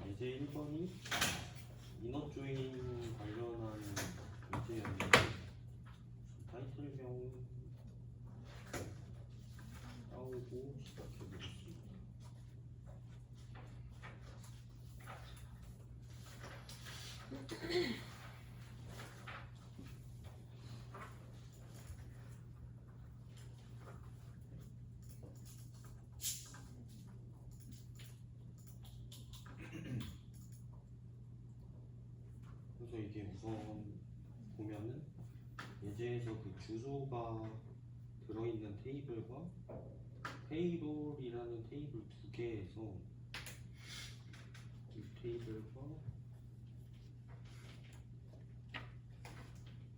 예제 1번이 인어 조인 관련한 예제였는데 타이틀명 따오고 시작해보겠습니다. 그래서 이게 우선 보면은 예제에서 그 주소가 들어있는 테이블과 페이롤이라는 테이블 두 개에서 이 테이블과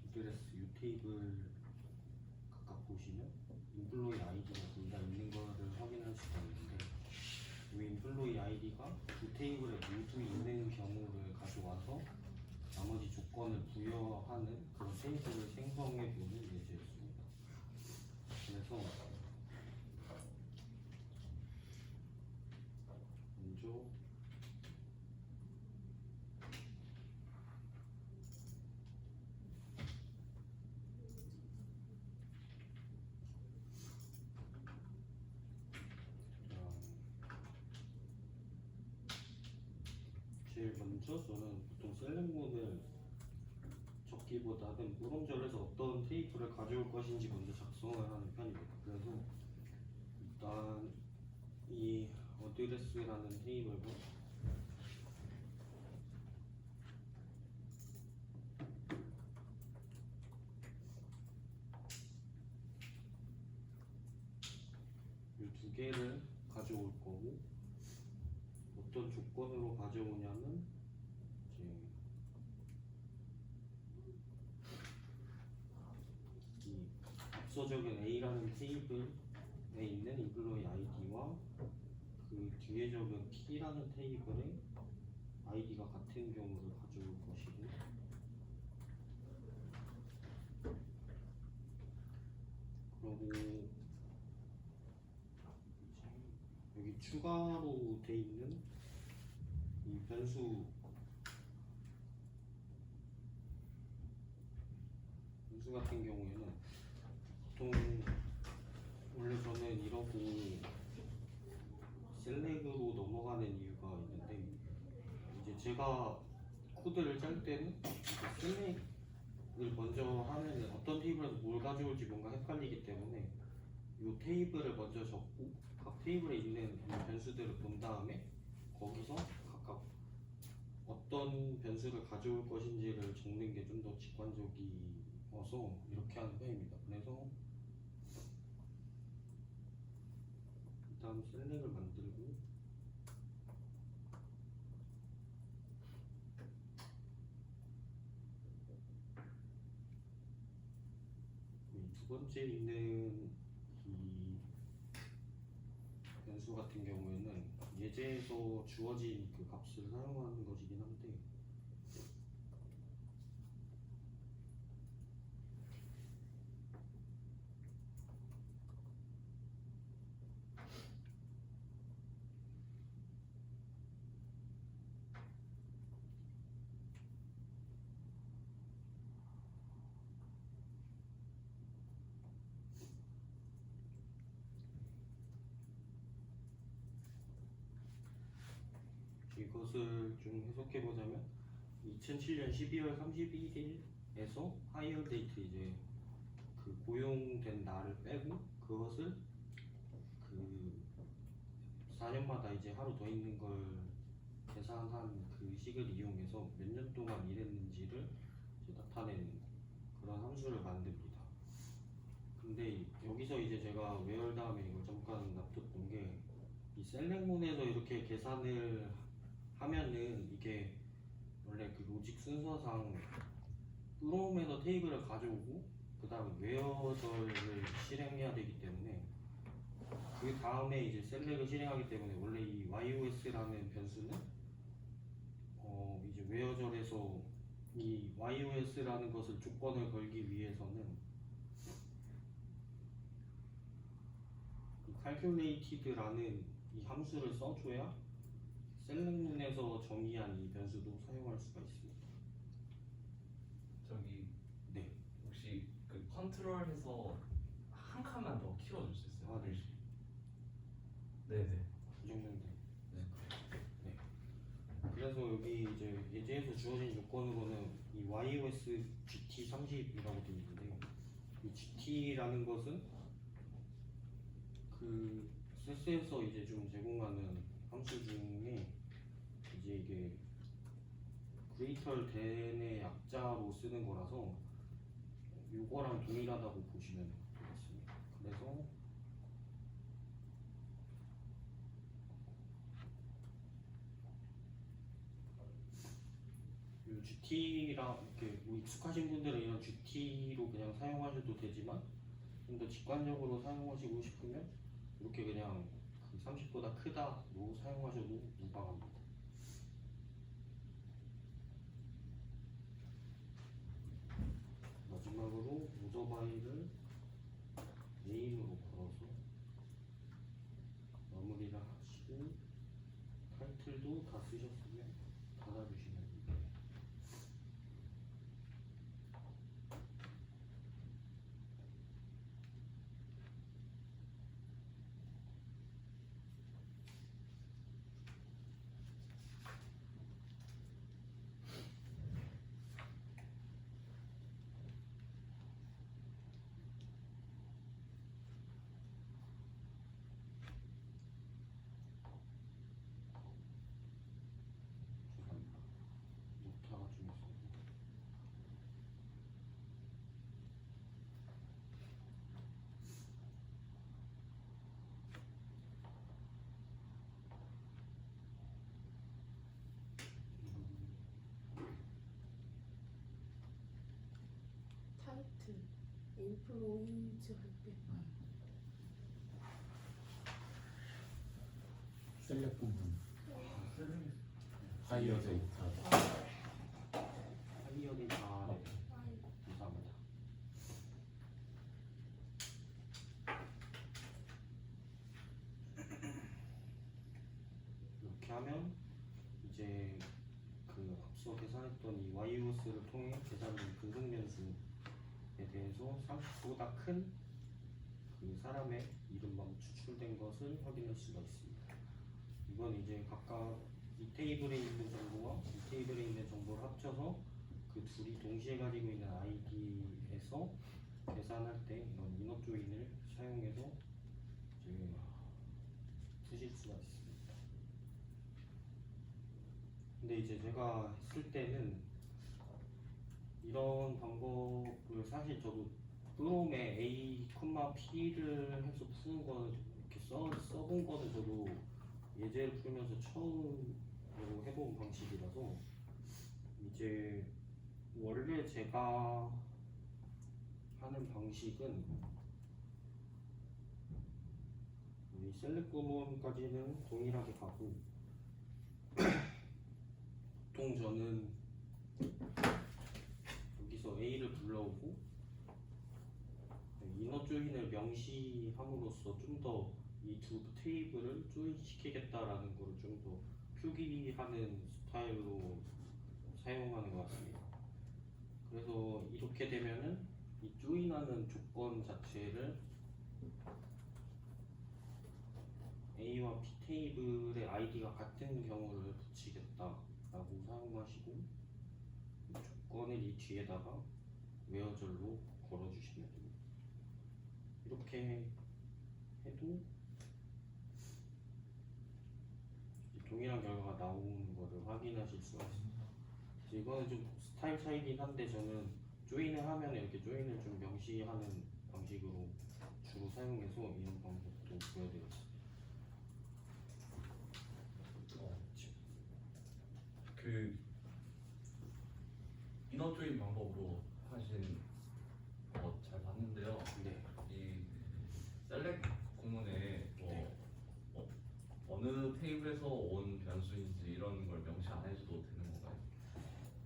어드레스 이 테이블 각각 보시면 인플로이 아이디가 둘 다 있는 거를 확인할 수가 있는데 이 인플로이 아이디가 두 테이블에 모두 있는 경우를 가져와서 나머지 조건을 부여하는 그런 테이블을 생성해 보는 예제였습니다. 그래서 먼저 제일 먼저 저는 보통 셀렉문을 적기보다는 우럼절에서 어떤 테이블을 가져올 것인지 먼저 작성을 하는 편입니다. 그래서 일단 이 어드레스라는 테이블과 이 두 개를 가져올 거고 어떤 조건으로 가져오냐면 이 앞서적인 A라는 테이블에 있는 인플로이 아이디와 그 뒤에 적은 T라는 테이블에 아이디가 같은 경우를 가져올 것이고 그리고 여기 추가로 돼 있는 이 변수 같은 경우에는 보통 원래 저는 이러고 셀렉으로 넘어가는 이유가 있는데 이제 제가 코드를 짤 때는 셀렉을 먼저 하면은 어떤 테이블에서 뭘 가져올지 뭔가 헷갈리기 때문에 이 테이블을 먼저 적고 각 테이블에 있는 변수들을 본 다음에 거기서 각각 어떤 변수를 가져올 것인지를 적는 게 좀 더 직관적이어서 이렇게 하는 편입니다. 그래서 일단 셀렉을 만들고 두 번째 있는 이 변수 같은 경우에는 예제에서 주어진 그 값을 사용하는 것이긴 한데 이것을 좀 해석해보자면 2007년 12월 31일에서 하이어 데이트 이제 그 고용된 날을 빼고 그것을 그 4년마다 이제 하루 더 있는 걸 계산한 그 식을 이용해서 몇 년 동안 일했는지를 이제 나타내는 그런 함수를 만듭니다. 근데 여기서 이제 제가 where 다음에 이걸 잠깐 놔뒀던 게 이 셀렉문에서 이렇게 계산을 하면은 이게 원래 그 로직 순서상 프롬에서 테이블을 가져오고 그 다음에 where절을 실행해야 되기 때문에 그 다음에 이제 셀렉을 실행하기 때문에 원래 이 yos라는 변수는 이제 where절에서 이 yos라는 것을 조건을 걸기 위해서는 그 calculated라는 이 함수를 써줘야 셀렉문에서 정의한 이 변수도 사용할 수가 있습니다. 저기 네. 혹시 그 컨트롤해서 한 칸만 더 키워줄 수 있어요? 아, 네. 네네. 이 정도면 돼요. 네. 네. 그래서 여기 이제 예제에서 주어진 요건으로는 이 YOS GT30이라고 되어 있는데, 이 GT라는 것은 그 세스에서 이제 좀 제공하는 함수 중에 이제 이게 greater than의 약자로 쓰는 거라서 요거랑 동일하다고 보시면 되겠습니다. 그래서 이 GT랑 이렇게 뭐 익숙하신 분들은 이런 GT로 그냥 사용하셔도 되지만 좀 더 직관적으로 사용하시고 싶으면 이렇게 그냥 그 30보다 크다로 사용하셔도 무방합니다. 마지막으로 오더바이를 메인으로 걸어서 마무리를 하시고 타이틀도 다 쓰셨으면 닫아주시면 됩니다. 죄송합니다. 노타가 좀 있어서. 타이틀 인플루인즈 할때 셀렉 부분 하이어 데이터 하이어리 다 네. 감사합니다. 이렇게 하면 이제 그 앞서 계산했던 이 YOS를 통해 계산된 근성변수에 대해서 30보다 큰 그 사람의 이름만 추출된 것을 확인할 수가 있습니다. 이건 이제 각각 이 테이블에 있는 정보와 이 테이블에 있는 정보를 합쳐서 그 둘이 동시에 가지고 있는 아이디에서 계산할 때 이런 이너 조인을 사용해서 이제 푸실 수가 있습니다. 근데 이제 제가 했을 때는 이런 방법을 사실 저도 프롬에 A, P를 해서 푸는 거는 이렇게 써본 거는 저도 예제를 풀면서 처음으로 해본 방식이라서 이제 원래 제가 하는 방식은 이 셀렉 구문까지는 동일하게 가고 보통 저는 여기서 A를 불러오고 이너 조인을 명시함으로써 좀 더 이 두 테이블을 조인시키겠다라는 거를 좀 더 표기하는 스타일로 사용하는 것 같습니다. 그래서 이렇게 되면은 이 조인하는 조건 자체를 A와 P 테이블의 아이디가 같은 경우를 붙이겠다라고 사용하시고 이 조건을 이 뒤에다가 웨어절로 걸어주시면 됩니다. 이렇게 해도 동일한 결과가 나오는 것을 확인하실 수가 있습니다. 이거는 좀 스타일 차이긴 한데 저는 조인을 하면 이렇게 조인을 좀 명시하는 방식으로 주로 사용해서 이런 방법도 보여드렸습니다. 그 이너 조인 방법으로 하신 거 잘 봤는데요. 네. 이 셀렉 구문에 뭐 어느 테이블에서 온 변수인지 이런 걸 명시 안 해줘도 되는 건가요?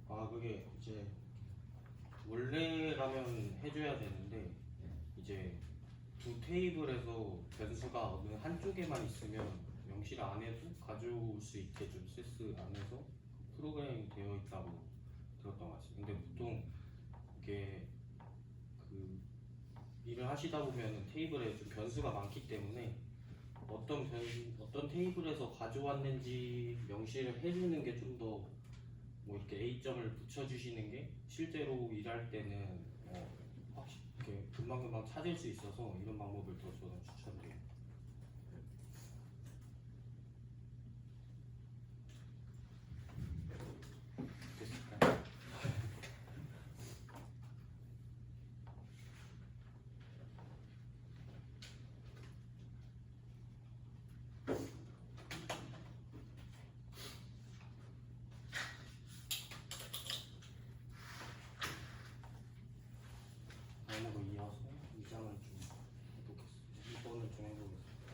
아 그게 이제 원래라면 해줘야 되는데 이제 두 테이블에서 변수가 어느 한쪽에만 있으면 명시를 안 해도 가져올 수 있게 좀 세스 안에서 프로그램이 되어 있다고 들었던 것 같습니다. 근데 보통 이게 그 일을 하시다 보면 테이블에 좀 변수가 많기 때문에 어떤 테이블에서 가져왔는지 명시를 해주는 게 좀 더 뭐 이렇게 A점을 붙여주시는 게 실제로 일할 때는 확실히 이렇게 금방금방 찾을 수 있어서 이런 방법을 더 저는 추천드려요. 됐을까요? 다음으로 이어서 2장을 좀 해보겠습니다. 2번을 좀 해보겠습니다.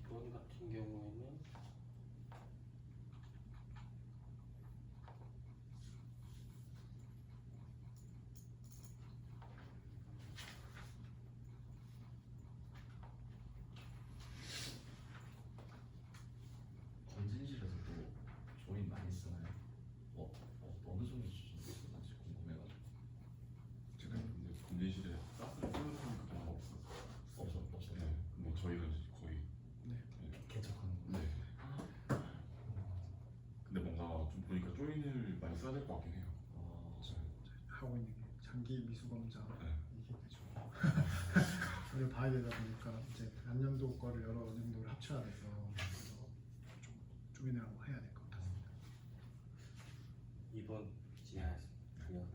2번 같은 경우에는 검진실에서도 조인 많이 쓰나요? 어느 정도 수준으로 쓰는지 궁금해가지고. 제가 근데 검진실에 가스를 뿌려주는 그동안 없어요. 네, 뭐 저희가 이제 거의 개척하는 거. 네. 근데 뭔가 좀 보니까 조인을 많이 써야 될 것 같긴 해요. 하고 있는 게 장기 미수 검사 네. 이게 좀 이걸 봐야 되다 보니까 이제 안년도 거를 여러 연도를 합쳐야 돼서 좀 조인을 한번 해야 될 것 같습니다. 2번 진행하겠습니다. 이어서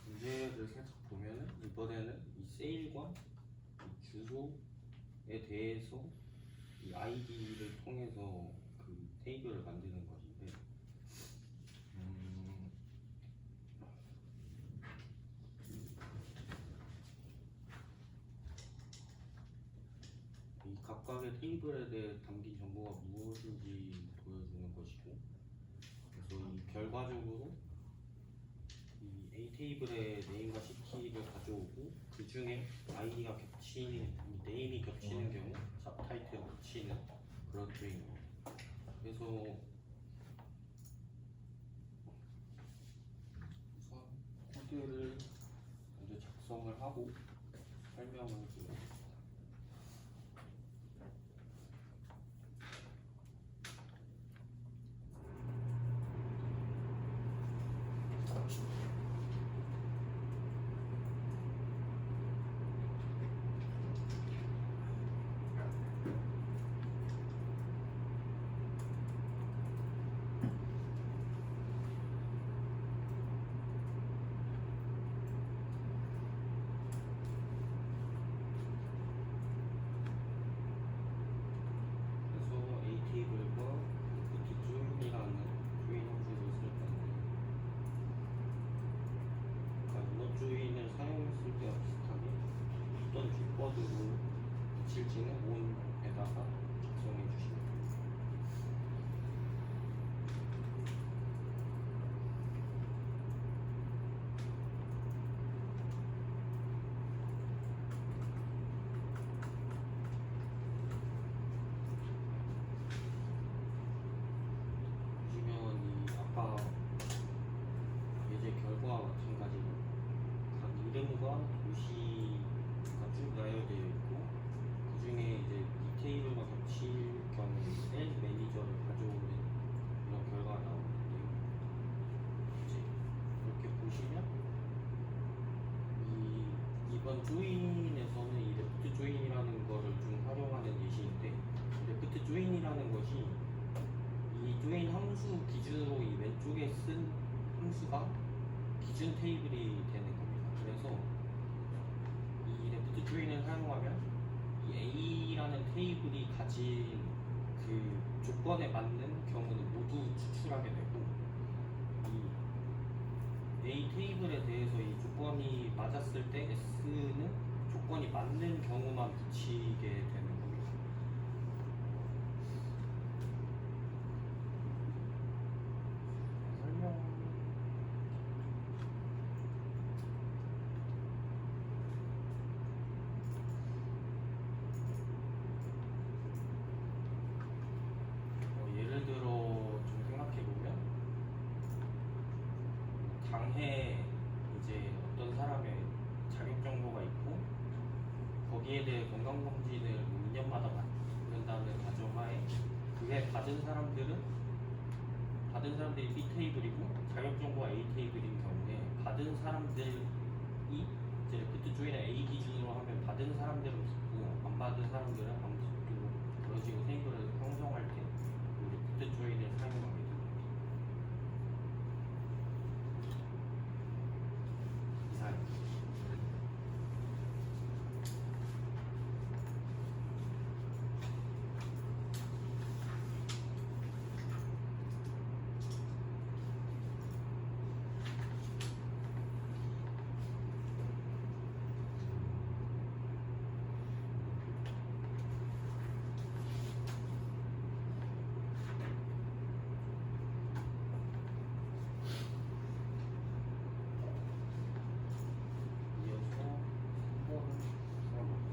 문제를 살짝 보면은 이번에는 이 세일과 이 주소에 대해서 이 아이디를 통해서 그 테이블을 만드는 것인데 이 각각의 테이블에 대해 담긴 정보가 무엇인지 보여주는 것이고, 그래서 이 결과적으로 이 A 테이블의 네임과 시티를 가져오고 그 중에 아이디가 겹치는, 네임이 겹치는 경우 sab타이틀을 붙이는 그런 조인입니다. 그래서 우선 코드를 먼저 작성을 하고 설명을 드리겠습니다. 그래서 A 테이블과 루트 조인이라는 조인 함수를 쓸 건데, 그러니까 이너 조인을 사용했을 때와 비슷하게 어떤 뒷버드로 붙일지는 on에다가 작성해 주시면 됩니다. 보시면 이 아까 예제 결과와 마찬가지로 각 이름과 도시가 쭉 나열되어 있고, 그 중에 이제 이 테이블과 겹칠 경우 세일즈 매니저를 가져오는 이런 결과가 나오는데요. 이제 이렇게 보시면 이번 조인에서는 이 레프트 조인이라는 거를 좀 활용하는 예시인데, 레프트 조인이라는 것이 이 조인 함수 기준으로 이 왼쪽에 쓴 함수가 기준 테이블이 되는 겁니다. 그래서 이 레프트 조인을 사용하면 이 A라는 테이블이 가진 그 조건에 맞는 경우는 모두 추출하게 되고, 이 A 테이블에 대해서 이 조건이 맞았을 때 S는 조건이 맞는 경우만 붙이게 되는 겁니다. 설명 거기에 대해 건강검진을 뭐 2년마다 받는다는 가정하에 그게 받은 사람들이 B 테이블이고 자격정보가 A 테이블인 경우에 받은 사람들이 이제 레프트 조인을 A 기준으로 하면 받은 사람들은 붙고 안 받은 사람들은 안 붙고 그런 식으로 테이블을 형성할 때 레프트 조인을 사용하게 됩니다. 이상입니다. 이어서 3번을 써볼게요.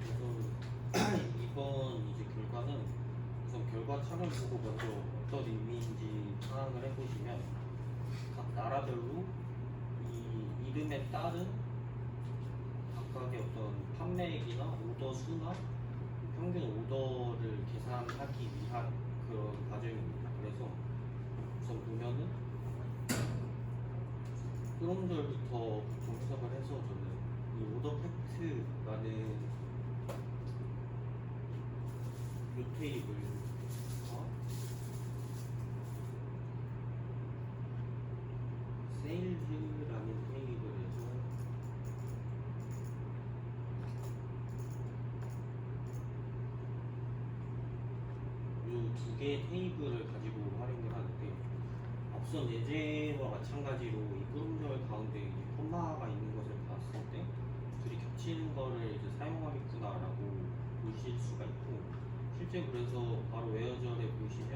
그래서 이번 이제 결과는 우선 결과 창을 보고 먼저 어떤 의미인지 파악을 해보시면 각 나라별로 이 이름에 따른 각각의 어떤 판매액이나 오더 수나 평균 오더를 계산하기 위한 그런 과정입니다. 그래서 우선 보면은 흐름절부터 보통 해석을 해서 저는 이 오더 팩트라는 이 테이블과 세일즈라는 테이블에서 이 두 개의 테이블을 가지고 활용을 하는데 앞선 예제와 마찬가지로 이 흐름절 가운데 이 콤마가 있는 것을 봤을 때 둘이 겹치는 거를 이제 사용하겠구나라고 보실 수가 있고 실제 그래서 바로 웨어절에 보시면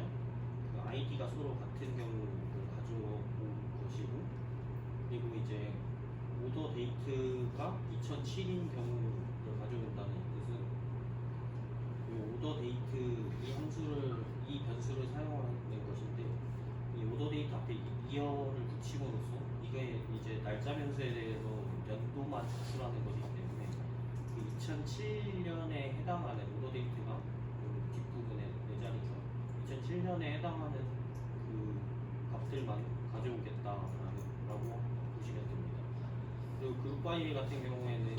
그 아이디가 서로 같은 경우를 가져온 것이고 그리고 이제 오더 데이트가 2007인 경우를 가져온다는 뜻은 이 오더 데이트 이 변수를 사용하는 것인데 이 2007년에 해당하는 오더 데이트가 그 뒷부분에 네 자리죠. 2007년에 해당하는 그 값들만 가져오겠다라고 보시면 됩니다. 그리고 그룹 바이 같은 경우에는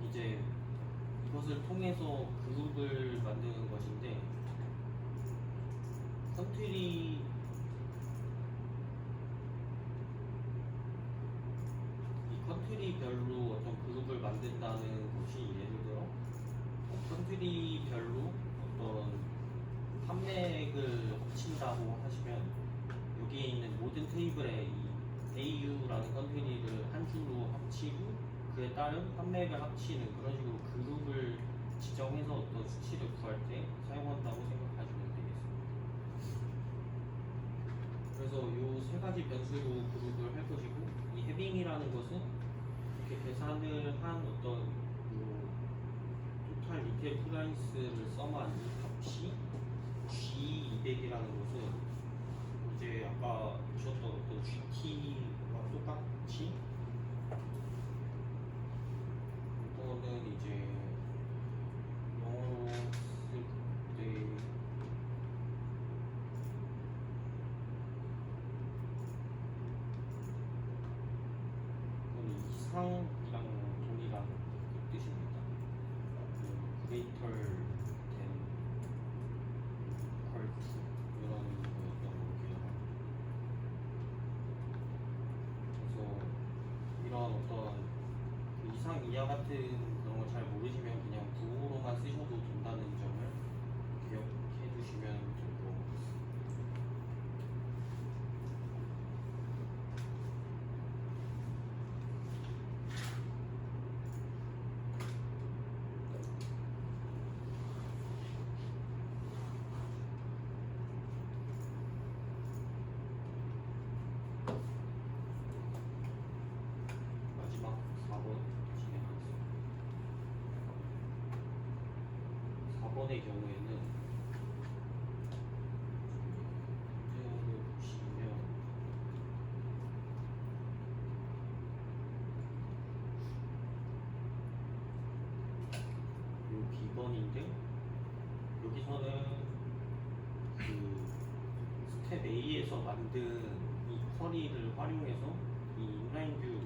이제 이것을 통해서 그룹을 만드는 것인데 컨트리 컨트리별로 어떤 그룹을 만든다는 것이 예를 들어 컨트리별로 어떤 판매액을 합친다고 하시면 여기에 있는 모든 테이블에 이 AU라는 컨트리를 한 줄로 합치고 그에 따른 판매액을 합치는 그런 식으로 그룹을 지정해서 어떤 수치를 구할 때 사용한다고 생각하시면 되겠습니다. 그래서 이 세 가지 변수로 그룹을 할 것이고 이 해빙이라는 것은 이렇게 계산을 한 어떤 요 토탈 리테일 프라이스를 써만 이 값이 G200이라는 것은 이제 아까 보셨던 어떤 GT와 똑같이 이거는 이제 영어로 쓸때 이상이랑 동일한 뜻입니다. greater than equal to 이런 거였던 걸로 기억합니다. 그래서 이런 어떤 그 이상 이하 같은 그런 걸 잘 모르시면 그냥 부호로만 쓰셔도 된다는 점을 기억해 주시면 될 것 같습니다. 마지막 4번 진행하겠습니다. 4번의 경우에는 문제를 보시면 요 B번인데 여기서는 그 스텝 A에서 만든 이 쿼리를 활용해서 이 인라인뷰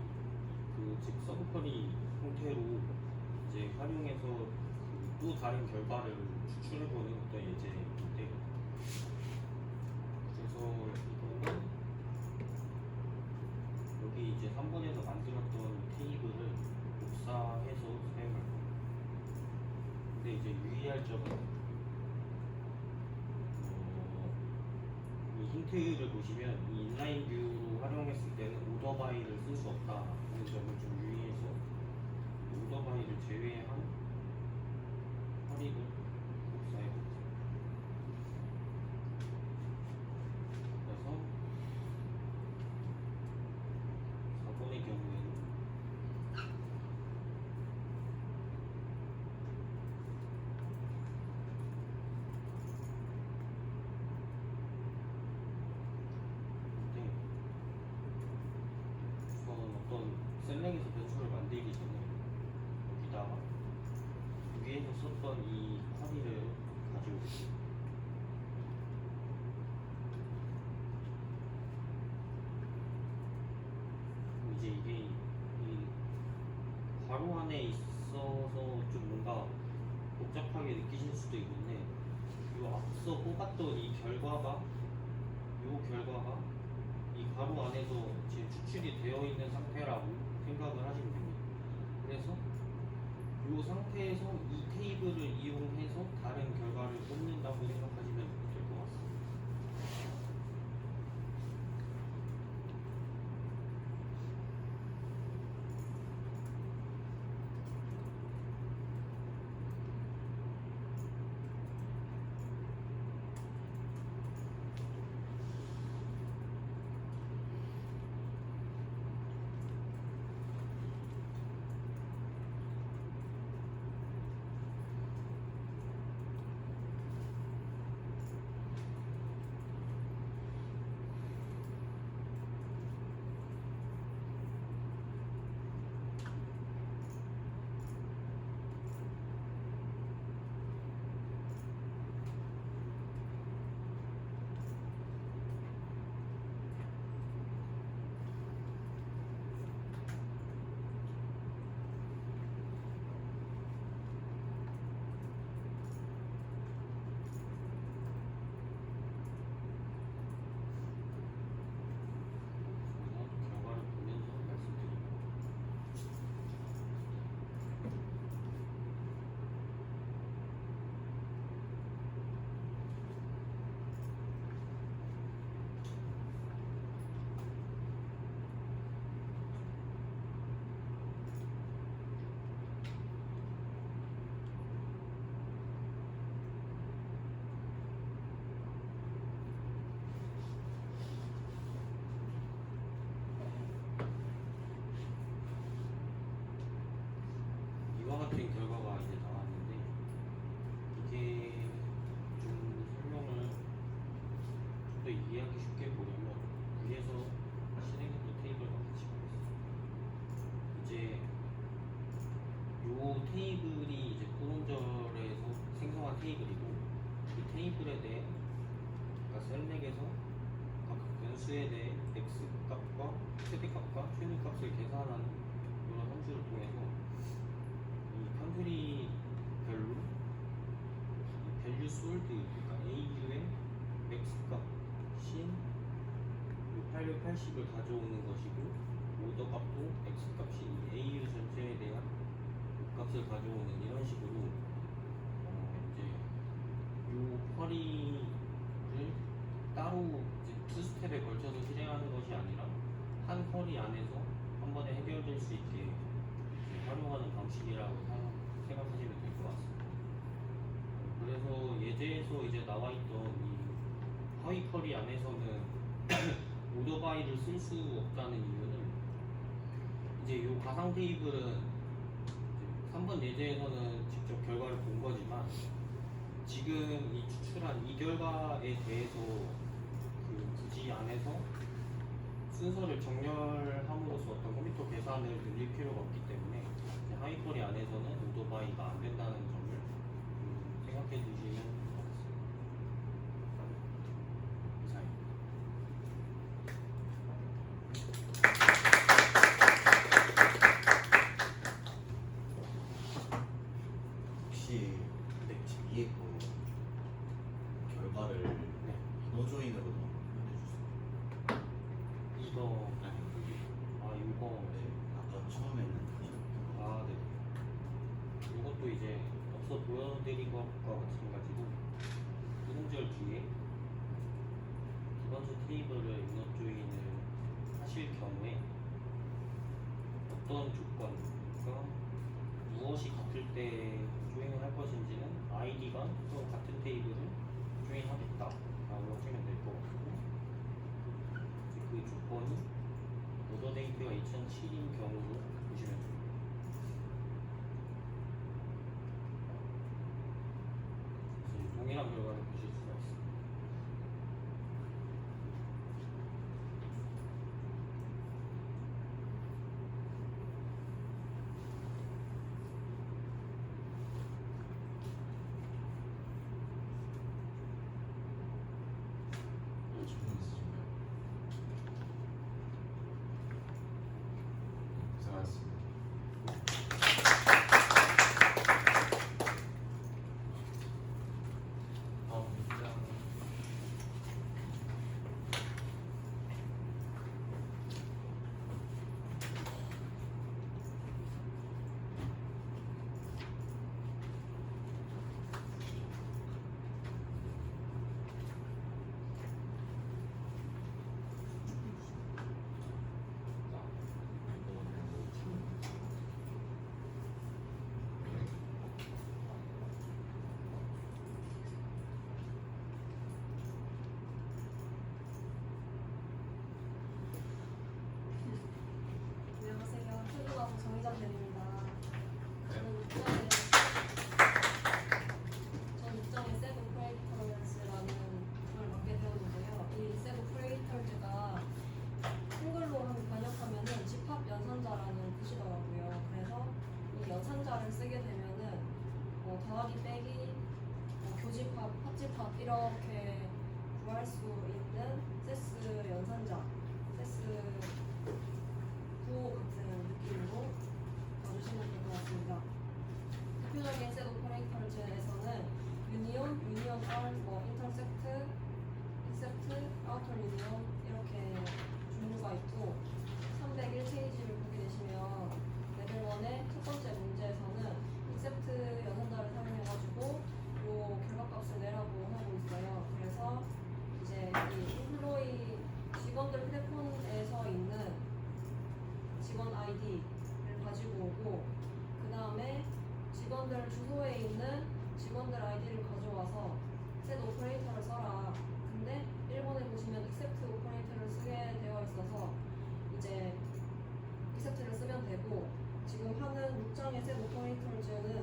즉 서브 쿼리 형태로 이제 활용해서 또 다른 결과를 추출해보는 어떤 예제인데 그래서 이거는 여기 이제 3번에서 만들었던 테이블을 복사해서 사용할 겁니다. 근데 이제 유의할 점은 이 힌트를 보시면 이 인라인 뷰로 활용했을 때는 오더 바이를 쓸 수 없다는 점을 좀 유의해서 오더 바이를 제외한 허리를 복사해 보겠습니다. 그래서 4번의 경우에는 어떤 셀렉에서 변수를 만들기 전에 여기다가 위에서 썼던 이 쿼리를 가져오겠습니다. 이제 이게 이 괄호 안에 있어서 좀 뭔가 복잡하게 느끼실 수도 있는데 이 앞서 뽑았던 이 결과가 이 괄호 안에서 지금 추출이 되어 있는 상태라고 생각을 하시면 됩니다. 그래서 이 상태에서 이 테이블을 이용해서 다른 결과를 뽑는다고 생각하시면 될 것 같습니다. 리포팅 결과가 이제 나왔는데 이게 좀 설명을 좀 더 이해하기 쉽게 보려면 위에서 실행했던 테이블과 같이 보겠습니다. 이제 요 테이블이 이제 포론절에서 생성한 테이블이고 이 테이블에 대해 그러니까 셀렉에서 각 변수에 대해 x 값과 최대값과 최대값을 계산하는 이런 함수를 통해서 이 컨트리별로 이 밸류 솔드 그러니까 AU의 맥스 값인 880을 가져오는 것이고 오더 값도 x 값인 이 AU 전체에 대한 값을 가져오는 이런 식으로 이제 요 쿼리를 따로 이제 투 스텝에 걸쳐서 실행하는 것이 아니라 한 쿼리 안에서 한 번에 해결될 수 있게 이제 활용하는 방식이라고 생각하시면 될 것 같습니다. 그래서 예제에서 이제 나와 있던 이 하위 쿼리 안에서는 오더 바이를 쓸 수 없다는 이유는 이제 요 가상 테이블은 3번 예제에서는 직접 결과를 본 거지만 지금 이 추출한 이 결과에 대해서 그 굳이 안에서 순서를 정렬함으로써 어떤 컴퓨터 계산을 늘릴 필요가 없기 때문에 하이퍼리 안에서는 오더바이가 안 된다는 점을 생각해 주시면 될 것 같습니다. 이상입니다. 혹시 지금 이해 결과를 네. 인호 조인으로 표현해 주세요. 이거 아니 여기 이거 네, 아까 처음에는 하셨던 네. 이것도 이제 앞서 보여드린 것과 마찬가지고 구동절 뒤에 두 번째 테이블을 인어 조인을 하실 경우에 어떤 조건과 무엇이 같을 때 조인을 할 것인지는 아이디가 또 같은 테이블을 조인하겠다라고 하시면 될 것 같고 이제 그 조건이 오더 데이트가 2007인 경우로 보시면 됩니다. 그래서 동일한 결과를 보실 수가 있습니다. 질문 있으신가요? 고생하셨습니다. 다음 문장. 안녕하세요. 초등학교 정의자입니다. 저는 6장의 세브 프레이터즈라는 걸 맡게 되었는데요. 이 세브 프레이터즈가 한글로 번역하면은 집합 연산자라는 뜻이더라고요. 그래서 이 연산자를 쓰게 되면은 더하기 빼기, 교집합, 합집합 이렇게 구할 수 있는 세스 연산자, 세스 구호 같은 느낌으로 봐주시면 될 것 같습니다. 대표적인 셋 오퍼레이터즈에서는 유니온, 유니온 R, 인터섹트, 익셉트, 아우터 유니온 이렇게 종류가 있고 301페이지를 보게 되시면 레벨 1의 첫 번째 문제에서는 익셉트 연산자를 사용해가지고 요 결과값을 내라고 하고 있어요. 그래서 이제 이 인플로이 직원들 휴대폰에서 있는 직원 아이디를 가지고 오고 그 다음에 직원들 주소에 있는 직원들 아이디를 가져와서 셋 오퍼레이터를 써라. 근데 1번에 보시면 accept 오퍼레이터를 쓰게 되어 있어서 이제 accept를 쓰면 되고 지금 하는 6장의 셋 오퍼레이터즈는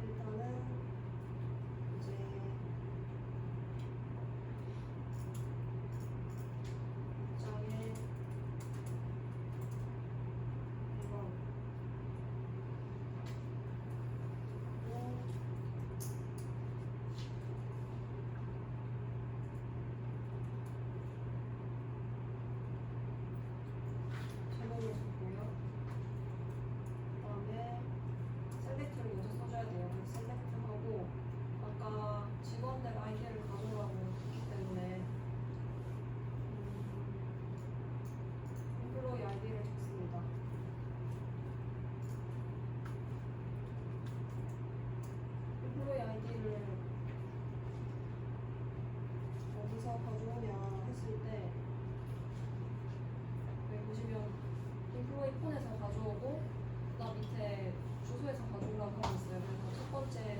일단은 이제 입장에 이거 제목을 적고요. 그다음에 셀렉트를 먼저 써줘야 돼요. 그래서 셀렉트하고 아까 직원들 아이디를 가져오라고 했기 때문에 엠플로이 아이디를 적습니다. 엠플로이 아이디를 어디서 가져오냐 했을 때 여기 보시면 엠플로이 폰에서 가져오고 그다음 밑에 주소에서 가져오라고 하고 있어요. 그래서 첫 번째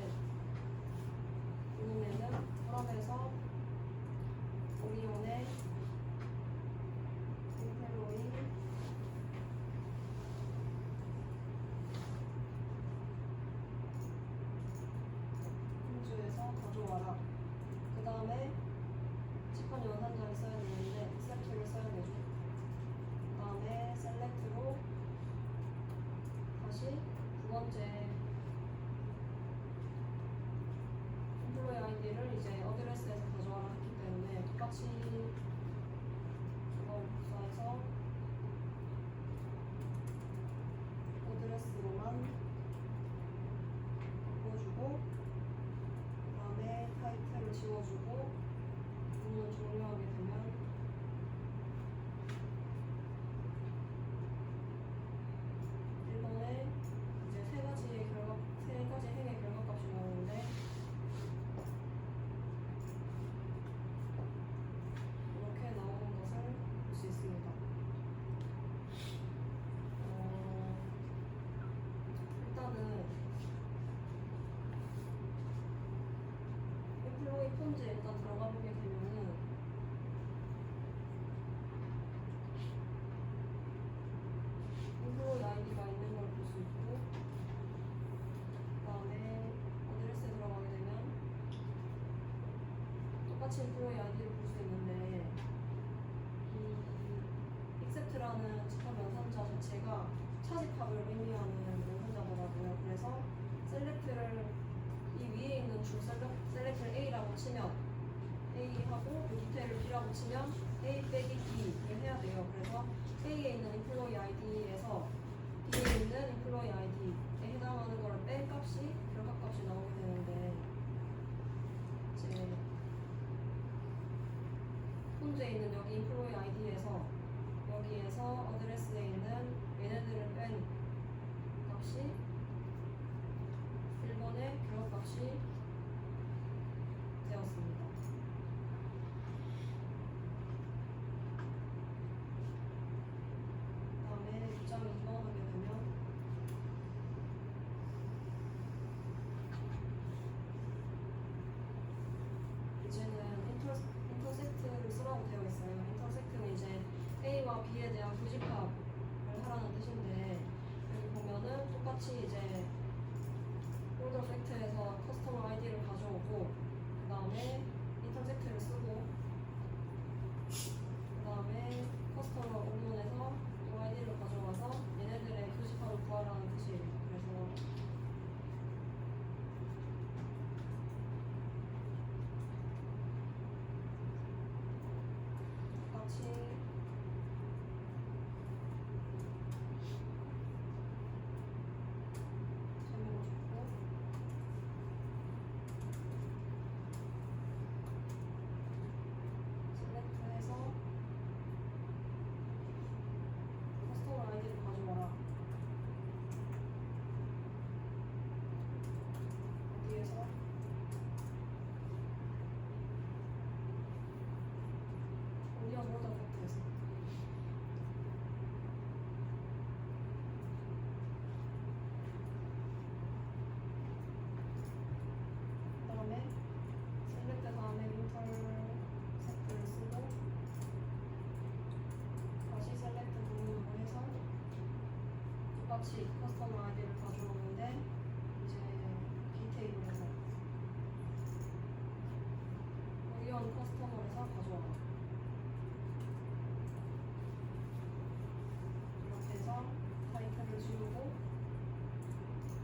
부분에는 форм에서 오리온의 엠플로이 홈즈에서 가져와라. 그 다음에 집합 연산자를 써야 되는데 셀렉트를 써야 되죠. 그 다음에 셀렉트로 다시 두 번째 엠플로이 아이디를 이제 어드레스에서 가져와라 했기 때문에 똑같이 그걸 복사해서 어드레스로만 바꿔주고 그 다음에 타이틀을 지워주고 부분을 종료하게 되면 일본에 이제 세 가지 행의 결과값이 나오는데 이렇게 나오는 것을 볼 수 있습니다. 일단은 엠플로이 폰즈에 일단 들어가 보게 되면은 엠플로이 아이디가 있는 걸 볼 수 있고 그 다음에 어드레스에 들어가게 되면 똑같이 엠플로이 아이디를 볼 수 있는데 이 accept라는 집합 연산자 자체가 차집합을 의미하는 연산자더라고요. 그래서 셀렉트를 이 위에 있는 줄 셀렉트를 A라고 치면 A하고 그 밑에를 B라고 치면 A 빼기 B를 해야 돼요. 그래서 A에 있는 employee ID에서 B에 있는 employee ID에 해당하는 거를 뺀 값이 결과값이 나오게 되는데 이제 폰즈에 있는 여기 employee ID에서 여기에서 어드레스에 있는 얘네들을 뺀 값이 1번의 결과값이 되었습니다. 다음에 입장 2번 하게 되면 똑같이 커스텀 아이디를 가져오는데 이제 디테일에서 의원 커스터머에서 가져와라. 이렇게 해서 타이틀을 지우고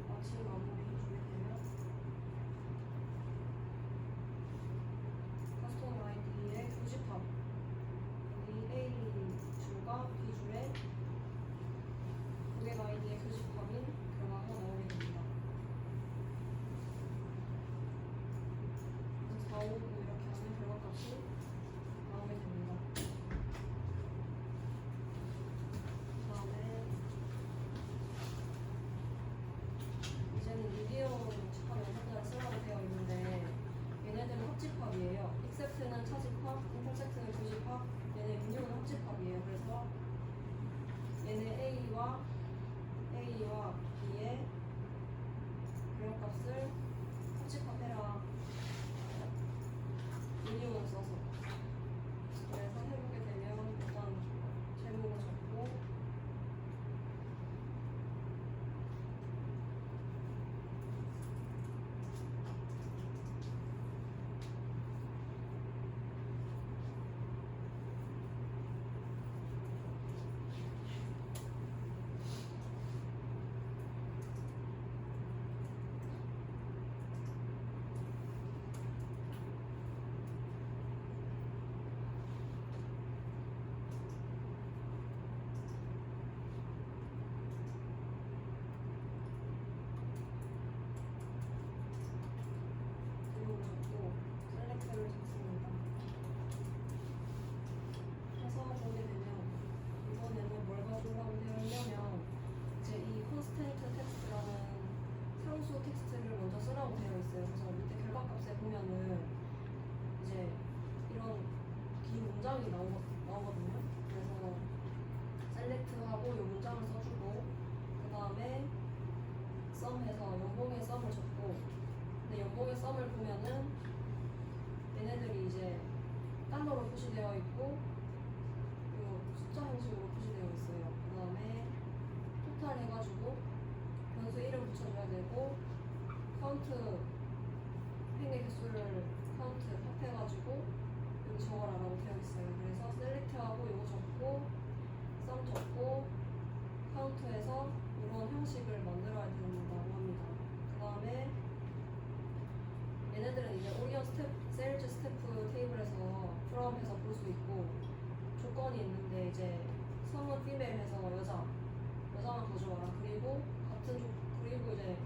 마치 마무리 해주게 되면 커스텀 아이디의 교집합 여기 A 줄과 B 줄에 고객 아이디의 교집합인 결과가 나오게 됩니다. 그래서 4, 5, 9 이렇게 하면 결과값이 나오게 됩니다. 그 다음에 이제는 미디어 집합 연산자를 쓰라고 되어 있는데 얘네들은 합집합이에요. except는 차집합, intersect는 교집합, 얘네 윤율은 합집합이에요. 그래서 얘네 A와 B의 결과값을 합집합해라. 윤율을 써서 그래서 해보게 되면 일단 제목을 적고 제목을 적고 셀렉트를 적습니다. 해서 보게 되면 이번에는 뭘 가져오라고 되어 있냐면 이제 이 constraint 텍스트라는 상수 텍스트를 먼저 쓰라고 되어 있어요. 그래서 밑에 결과값에 보면은 이제 이런 긴 문장이 나오거든요. 그래서 셀렉트하고 이 문장을 써주고 그 다음에 썸해서 연봉의 썸을 적고 근데 연봉의 썸을 보면은 얘네들이 이제 단어로 표시되어 있고 그리고 숫자 형식으로 표시되어 있어요. 그 다음에 토탈 해가지고 변수 이름 붙여줘야 되고 카운트 횡의 개수를 카운트 합해가지고 여기 적어라라고 되어 있어요. 그래서 셀렉트하고 이거 적고 썸 적고 카운트해서 이런 형식을 만들어야 된다고 합니다. 그 다음에 얘네들은 이제 오리언 스텝, 세일즈 스태프 테이블에서 프롬해서 볼 수 있고 조건이 있는데 이제 성은 피메일해서 여자만 가져와라. 그리고 그리고 이제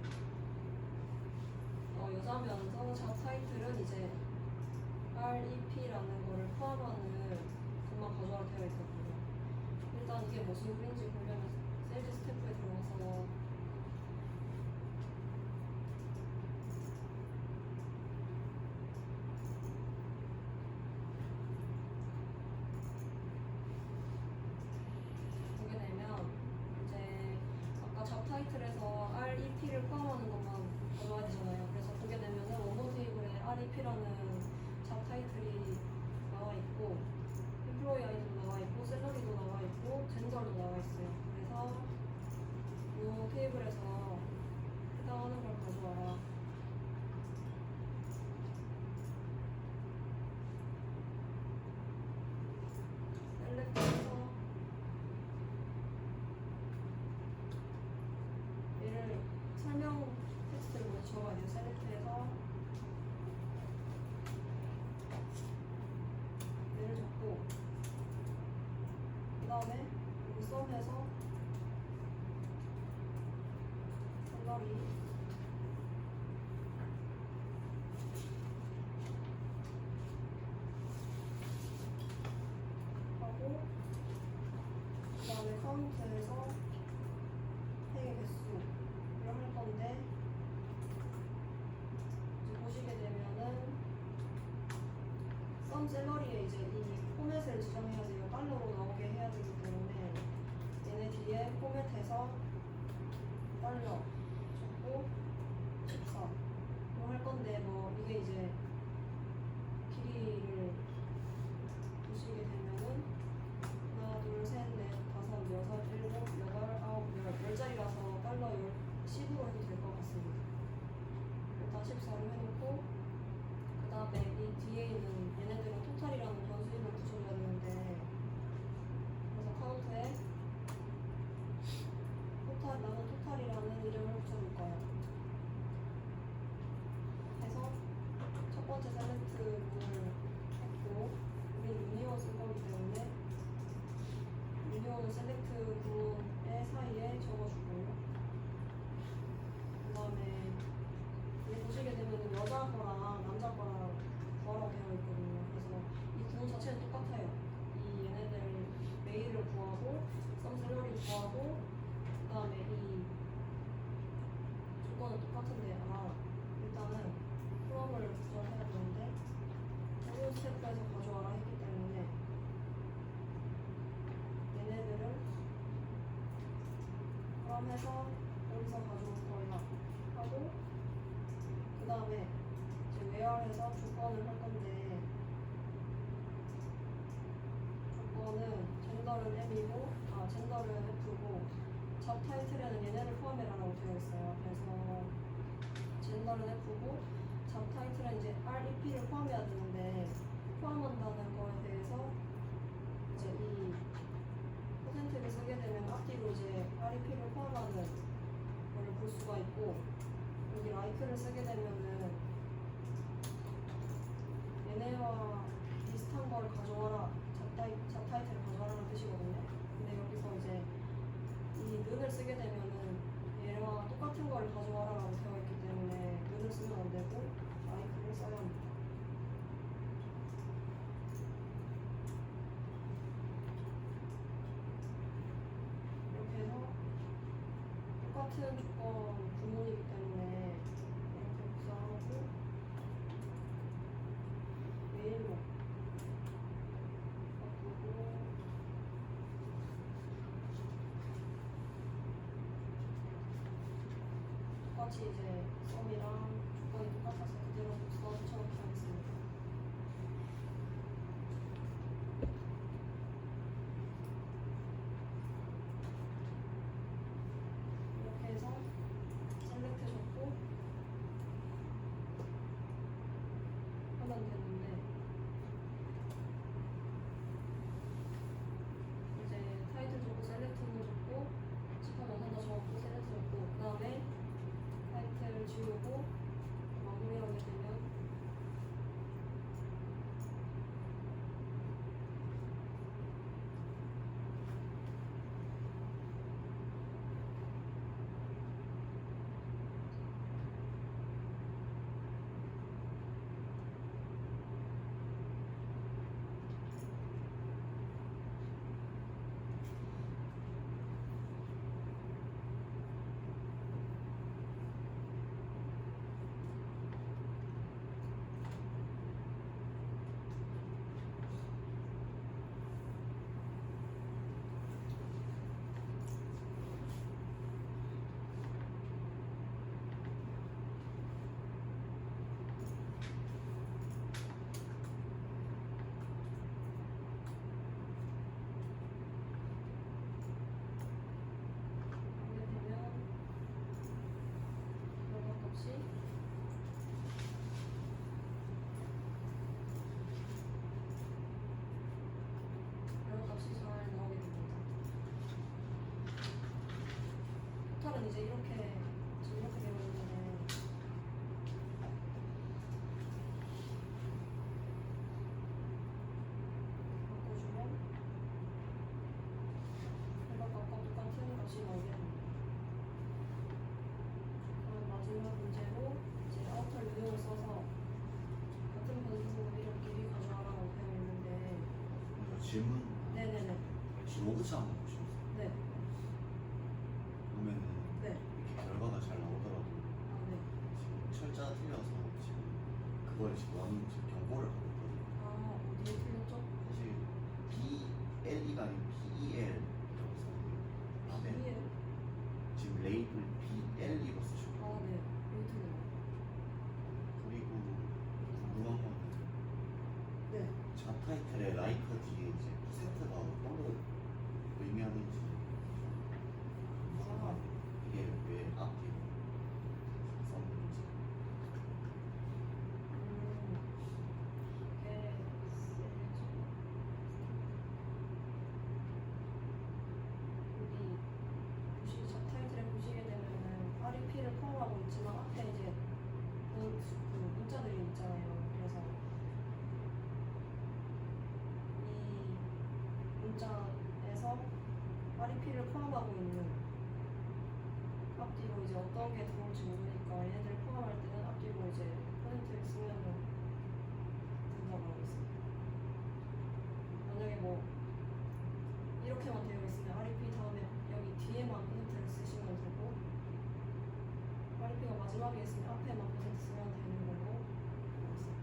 여자면서 잡 타이틀은 이제 REP라는 거를 포함하는 것만 가져와라 되어 있거든요. 일단 이게 무슨 글인지 보려면 세일즈 스태프에 들어가서 보게 되면 이제 아까 잡 타이틀에서 REP를 포함하는 것만 가져와야 되잖아요. 그래서 보게 되면은 원본 테이블에 REP라는 잡 타이틀이 나와 있고 employee 아이디도 나와 있고 셀러리도 나와 있고 젠더도 나와 있어요. 그래서 이 테이블에서 해당하는 걸 가져와라. 셀렉트해서 얘를 설명 텍스트를 먼저 적어야 돼요. 셀렉트해서 얘를 적고 그 다음에 여기 썸해서 셀러리 하고 그 다음에 카운트해서 획의 개수를 할 건데 이제 보시게 되면은 썸 셀러리에 이제 이 포맷을 지정해야 돼요. 달러로 나오게 해야 되기 때문에 얘네 뒤에 포맷해서 달러 적고 14 이거 할 건데 뭐 이게 이제 길이를 보시게 되면은 하나 둘 셋 넷 다섯 여섯 일곱 여덟 아홉 열 10자리라서 해서 조건을 할 건데 조건은 젠더는 M이고 젠더는 F고 잡 타이틀에는 얘네를 포함해라라고 되어 있어요. 그래서 젠더는 F고 잡 타이틀은 이제 REP를 포함해야 되는데 포함한다는 거에 대해서 이제 이 퍼센트를 쓰게 되면 앞뒤로 이제 REP를 포함하는 걸 볼 수가 있고 여기 like를 쓰게 되면은 얘네와 비슷한 걸 가져와라 잡 타이틀을 가져와라는 뜻이거든요. 근데 여기서 이제 이 는을 쓰게 되면은 얘와 똑같은 걸 가져와라라고 되어 있기 때문에 는을 쓰면 안 되고 like를 써야 합니다. 이렇게 해서 똑같은 조건 구문이기 때문에 이렇게 복사하고 메일로 바꾸고 똑같이 이제 썸이랑 조건이 똑같아서 그대로 복사 붙여넣기 하겠습니다. 이렇게 해서 셀렉트 줬고 하면 되는데 이제 타이틀 줬고 셀렉트는 줬고 시판 원산다 적었고 셀렉트 줬고 그 다음에 타이틀 지우고 마무리하게 되면 하게 되면 결과 값이 결과 값이 잘 나오게 됩니다. 토탈은 이제 이렇게 지금 이렇게 되어 있는데 바꿔주면 결과 값과 똑같은 값이 나오게 됩니다. 그럼 마지막 문제로 이제 아우터 유형을 써서 같은 변수 이름 길이 가져와라고 되어 있는데 먼저 질문 네네네 지워그치 한번 보시겠어요? 네 보면은 네. 이렇게 결과가 잘 나오더라도 네. 지금 철자가 틀려서 지금 그걸 지금 원인 지금 경고를 하고 있거든요. 어디에 틀렸죠? 사실 BLE가 아니고 BEL이라고 써요. 앞에 B에 지금 레이블 BLE로 쓰셨고 네 여기 틀려요. 그리고 궁금한 거는 네. 잡 타이틀의 라이커 뒤에 이제 퍼센트가 어떤 걸 의미하는지 궁금해요. 이게 왜 앞뒤로 썼는지. 여기 보시 잡 타이틀에 보시게 되면은 REP를 포함하고 있지만 앞에 이제 그 문자들이 있잖아요. 그래서 이 문자에서 REP를 포함하고 있는 앞뒤로 이제 어떤 게 들어올지 모르니까 얘네들 포함할 때는 앞뒤로 이제 퍼센트를 쓰면은 된다고 하고 있습니다. 만약에 뭐 이렇게만 되어 있으면 REP 다음에 여기 뒤에만 퍼센트를 쓰시면 되고 REP가 마지막에 있으면 앞에만 퍼센트 쓰면 되는 걸로 알고 있습니다.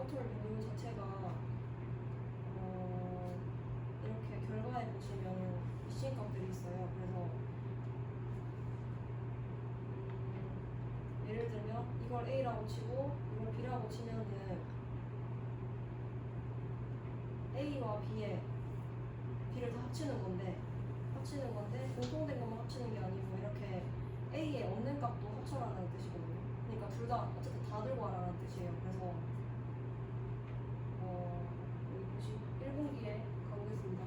아우터 리뉴 자체가 이렇게 결과에 보시면 미싱 값들이 있어요. 그래서 예를 들면 이걸 A라고 치고 이걸 B라고 치면은 A와 B의 B를 다 합치는 건데 공통된 것만 합치는 게 아니고 이렇게 A에 없는 값도 합쳐라는 뜻이거든요. 그러니까 둘 다 어쨌든 다 들고 와라는 뜻이에요. 그래서 여기 보시 1분기에 가보겠습니다.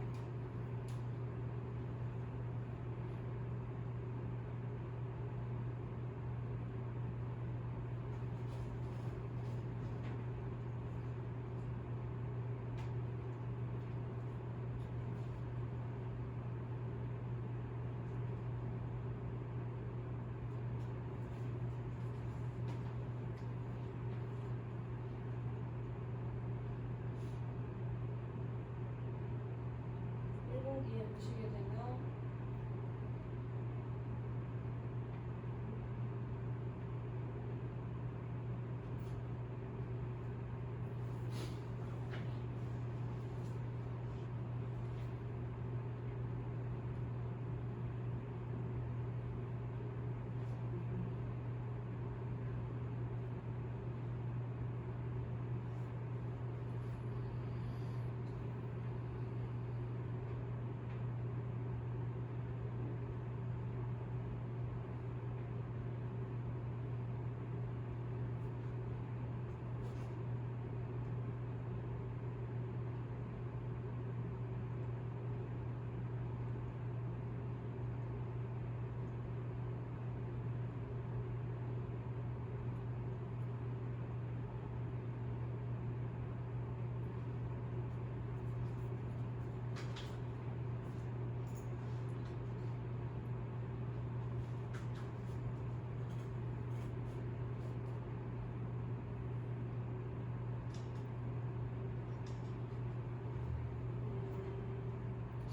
일분기에 보시게 되면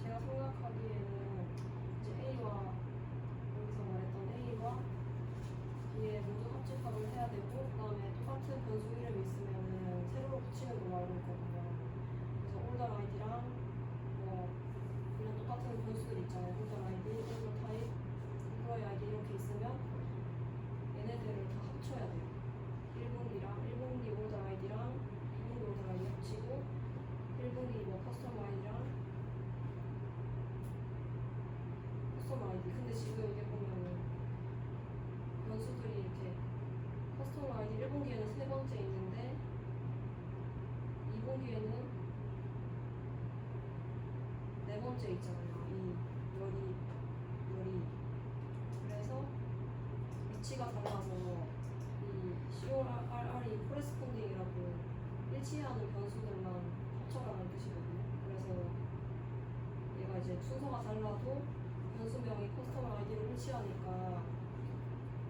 제가 생각하기에는 이제 A와 여기서 말했던 A와 B의 모두 합집합을 해야 되고 그 다음에 똑같은 변수 이름이 있으면은 세로로 붙이는 걸로 알고 있거든요. 그래서 올더 아이디랑 그냥 똑같은 변수들 있잖아요. 올더 아이디, 올더 타입, 임플로이 아이디 이렇게 있으면 얘네들을 다 합쳐야 돼요. 1분기 올더 아이디랑 2분기 올더 아이디 합치고 1분기 커스텀 아이디랑 커스텀 아이디. 근데 지금 이게 보면은 변수들이 이렇게 커스텀 아이디 1분기에는 세 번째 있는데 2분기에는 네 번째 있잖아요. 이 열이. 그래서 위치가 달라서 이 CORR이 코레스폰딩이라고 일치하는 변수들만 합쳐라는 뜻이거든요. 그래서 얘가 이제 순서가 달라도 변수명이 커스텀 아이디로 일치하니까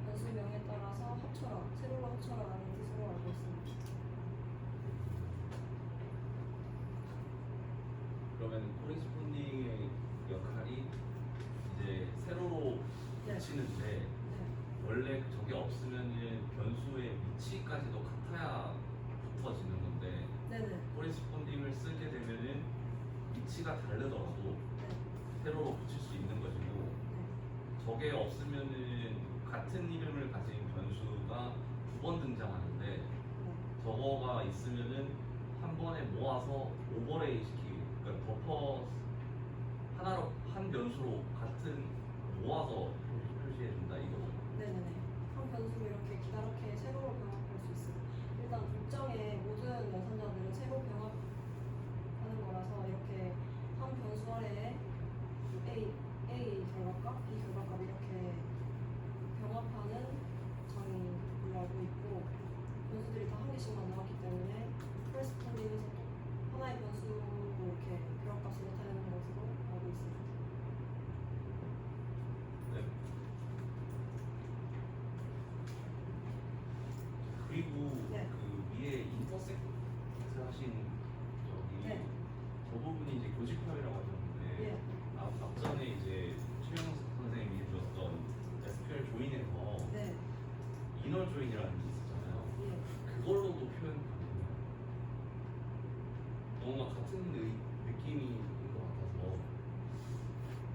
변수명에 따라서 합쳐라, 세로로 합쳐라라는 뜻으로 알고 있습니다. 그러면 코리스폰딩의 역할이 이제 세로로 네. 붙이는데 네. 원래 저게 없으면은 변수의 위치까지도 같아야 붙어지는 건데 네네. 코리스폰딩을 쓰게 되면은 위치가 다르더라도 네. 세로로 붙일 수 있는 것이고 네. 저게 없으면은 같은 이름을 가진 변수가 두 번 등장하는데 네. 저거가 있으면은 한 번에 모아서 오버레이 시키기, 그러니까 버퍼 하나로 한 변수로 같은 모아서 표시해 준다 이거. 네네네. 한 변수로 이렇게 기다랗게 세로로 병합할 수 있어요. 일단 독장의 모든 연산자들은 세로 병합하는 거라서 이렇게 한 변수 아래에 A 결과값, B 결과값 이렇게 병합하는 장인 걸로 알고 있고 변수들이 다 한 개씩만 나왔기 때문에 코레스폰딩에서 또 하나의 변수로 이렇게 결과값을 나타내는 것으로 알고 있습니다. 네. 그리고 네. 그 위에 인터섹트 하신 저기 네. 저 부분이 이제 교집합이라고 하셨는데 예. 앞전에 이제 최영석 선생님이 해주셨던 SQL 조인에서 네. 이너 조인이라는 게 있었잖아요. 예. 그걸로도 표현 가능해요. 뭔가 같은 느낌인 것 같아서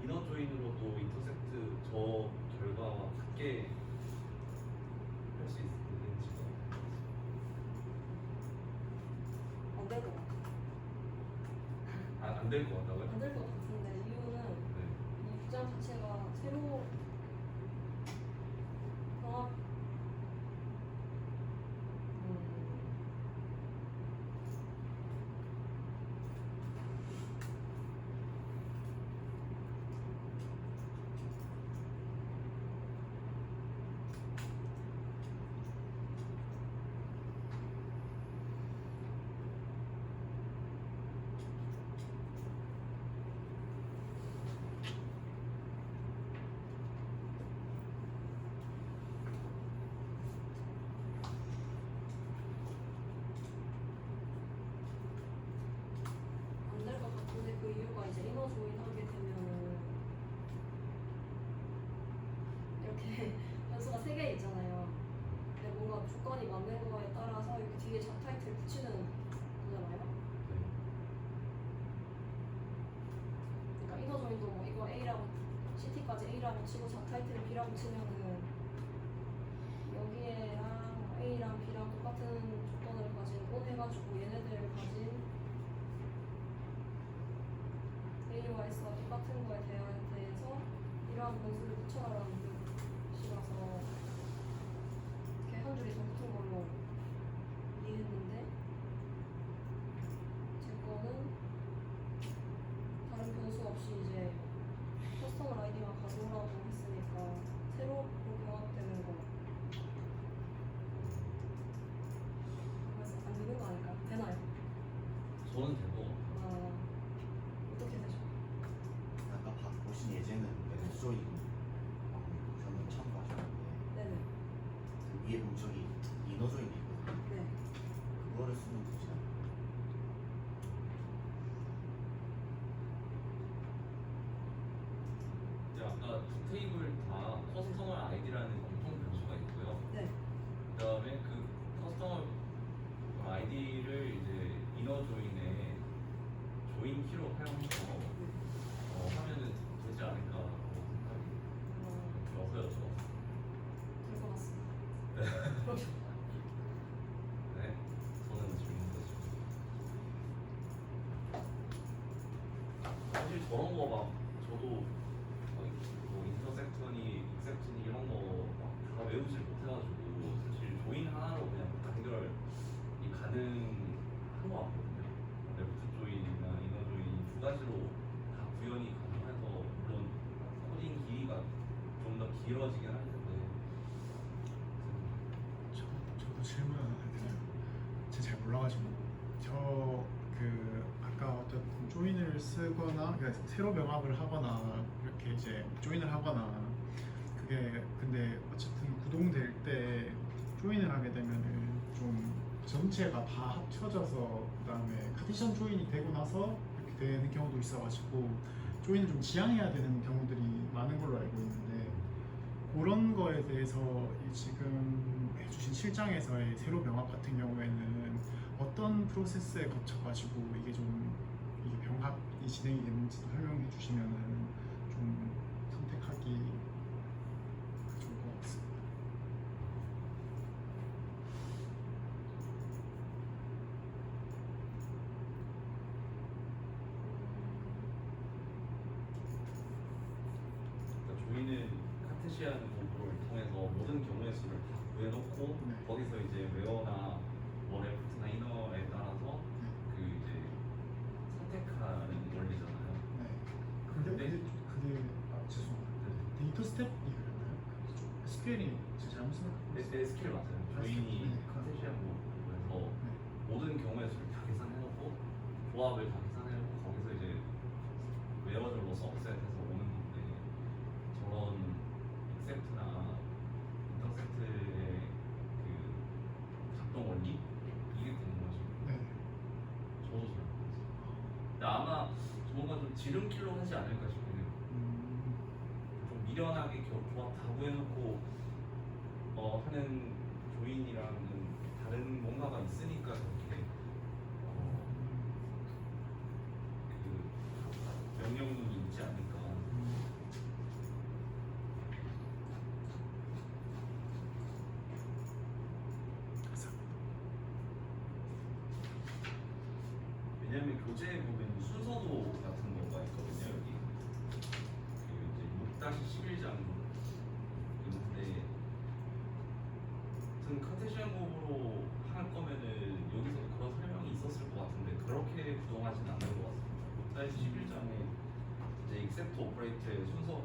이너 조인으로도 인터섹트 저 결과와 같게 할 수 있는지가 안 될 것 같아. 안 될 것 같다고요? 안 될 것 같은데 이유는 네. 이 주장 자체가 새로 병합 안 될 것 같은데 그 이유가 이제 이너 조인 하게 되면은 이렇게 변수가 3개 있잖아요. 근데 뭔가 조건이 맞는 거에 따라서 이렇게 뒤에 잡타이틀 붙이는 거잖아요. 그러니까 이너 조인도 뭐 이거 A라고 CT까지 A라고 치고 잡타이틀을 B라고 치면은 여기에랑 A랑 B랑 똑같은 조건을 가진 온 해가지고 얘네들 가진 A와 S가 똑같은 거에 대해서 이러한 변수를 붙여라라는 뜻이라서 이렇게 한 줄이 더 붙은 걸로 이해했는데 제 거는 다른 변수 없이 이제 커스텀 아이디만 가져오라고 했으니까 새로 병합되는 거 그래서 안 되는 거 아닐까요? 되나요? 저는 될 것 같아요. 아, 어떻게 되죠? 아까 보신 예제는 왼쪽인 보셨는 참고하셨는데 네네. 그 위에 문짝이 이너조인이 있거든요. 네. 그거를 쓰면 되지 않나요? 이제 아까 두 테이블 다 커스터머 아이디라는 공통 변수가 있고요. 네. 그다음에 그 커스터머 아이디를 이제 이너 조인에 조인 키로 활용해서 하면은 되지 않을까라고 생각이 들어서 여쭤봤어요. 될 것 같습니다. 네, 저는 질문했습니다. 사실 저런 거 막 저도 뭐 인터섹션이, 익셉션이 이런 거 막 다 외우질 못해가지고 사실 조인 하나로 그냥 단결이 가능한 거 같거든요. 레프트 조인이나 이너 조인 두 가지로 다 구현이 가능해서 물론 코딩 길이가 좀 더 길어지긴 할 텐데 저도 질문 하나 드려요. 제가 잘 몰라가지고 저 그 아까 어떤 조인을 쓰거나 그러니까 새로 병합을 하거나 이렇게 이제 조인을 하거나 그게 근데 어쨌든 구동될 때 조인을 하게 되면은 좀 전체가 다 합쳐져서 그다음에 카티션 조인이 되고 나서 이렇게 되는 경우도 있어가지고 조인을 좀 지양해야 되는 경우들이 많은 걸로 알고 있는데 그런 거에 대해서 이 지금 해주신 실장에서의 새로 병합 같은 경우에는 어떤 프로세스에 거쳐가지고 이게 좀 이게 병합이 진행이 되는지도 설명해 주시면은 좀 선택하기 좋을 것 같습니다. 그러니까 조인은 카테시안 도구를 통해서 모든 경우의 수를 다 구해놓고 네. 거기서 이제 웨어나 뭐 레프트나 이너에 따라서 그 이제 선택하는 원리잖아요. 네. 그게 죄송합니다. 데이터 스텝이 그랬나요? SQL이 제가 잘못 생각했어요. SQL 맞아요. 조인이 네. 카테시안 도구에서 네. 모든 경우의 수를 다 계산해놓고 조합을 다 계산해놓고 거기서 이제 웨어절로 서브셋해서 오는 건데 저런 익셉트나 인터셉트의 그 작동 원리 이게 궁금하죠. 네. 저도 잘 모르겠어요. 근데 아마 뭔가 좀 지름길로 하지 않을까 싶긴 해요. 좀 미련하게 조합 다 구해놓고 하는 조인이랑은 다른 뭔가가 있으니까 그렇게 왜냐면 교재에 보면 순서도 같은 거가 있거든요. 여기 그 이제 6-11장 있는데 등 카테시안곡으로 할 거면은 여기서 그런 설명이 있었을 것 같은데 그렇게 구성하진 않는 것 같습니다. 6-11장에 이제 except operate의 순서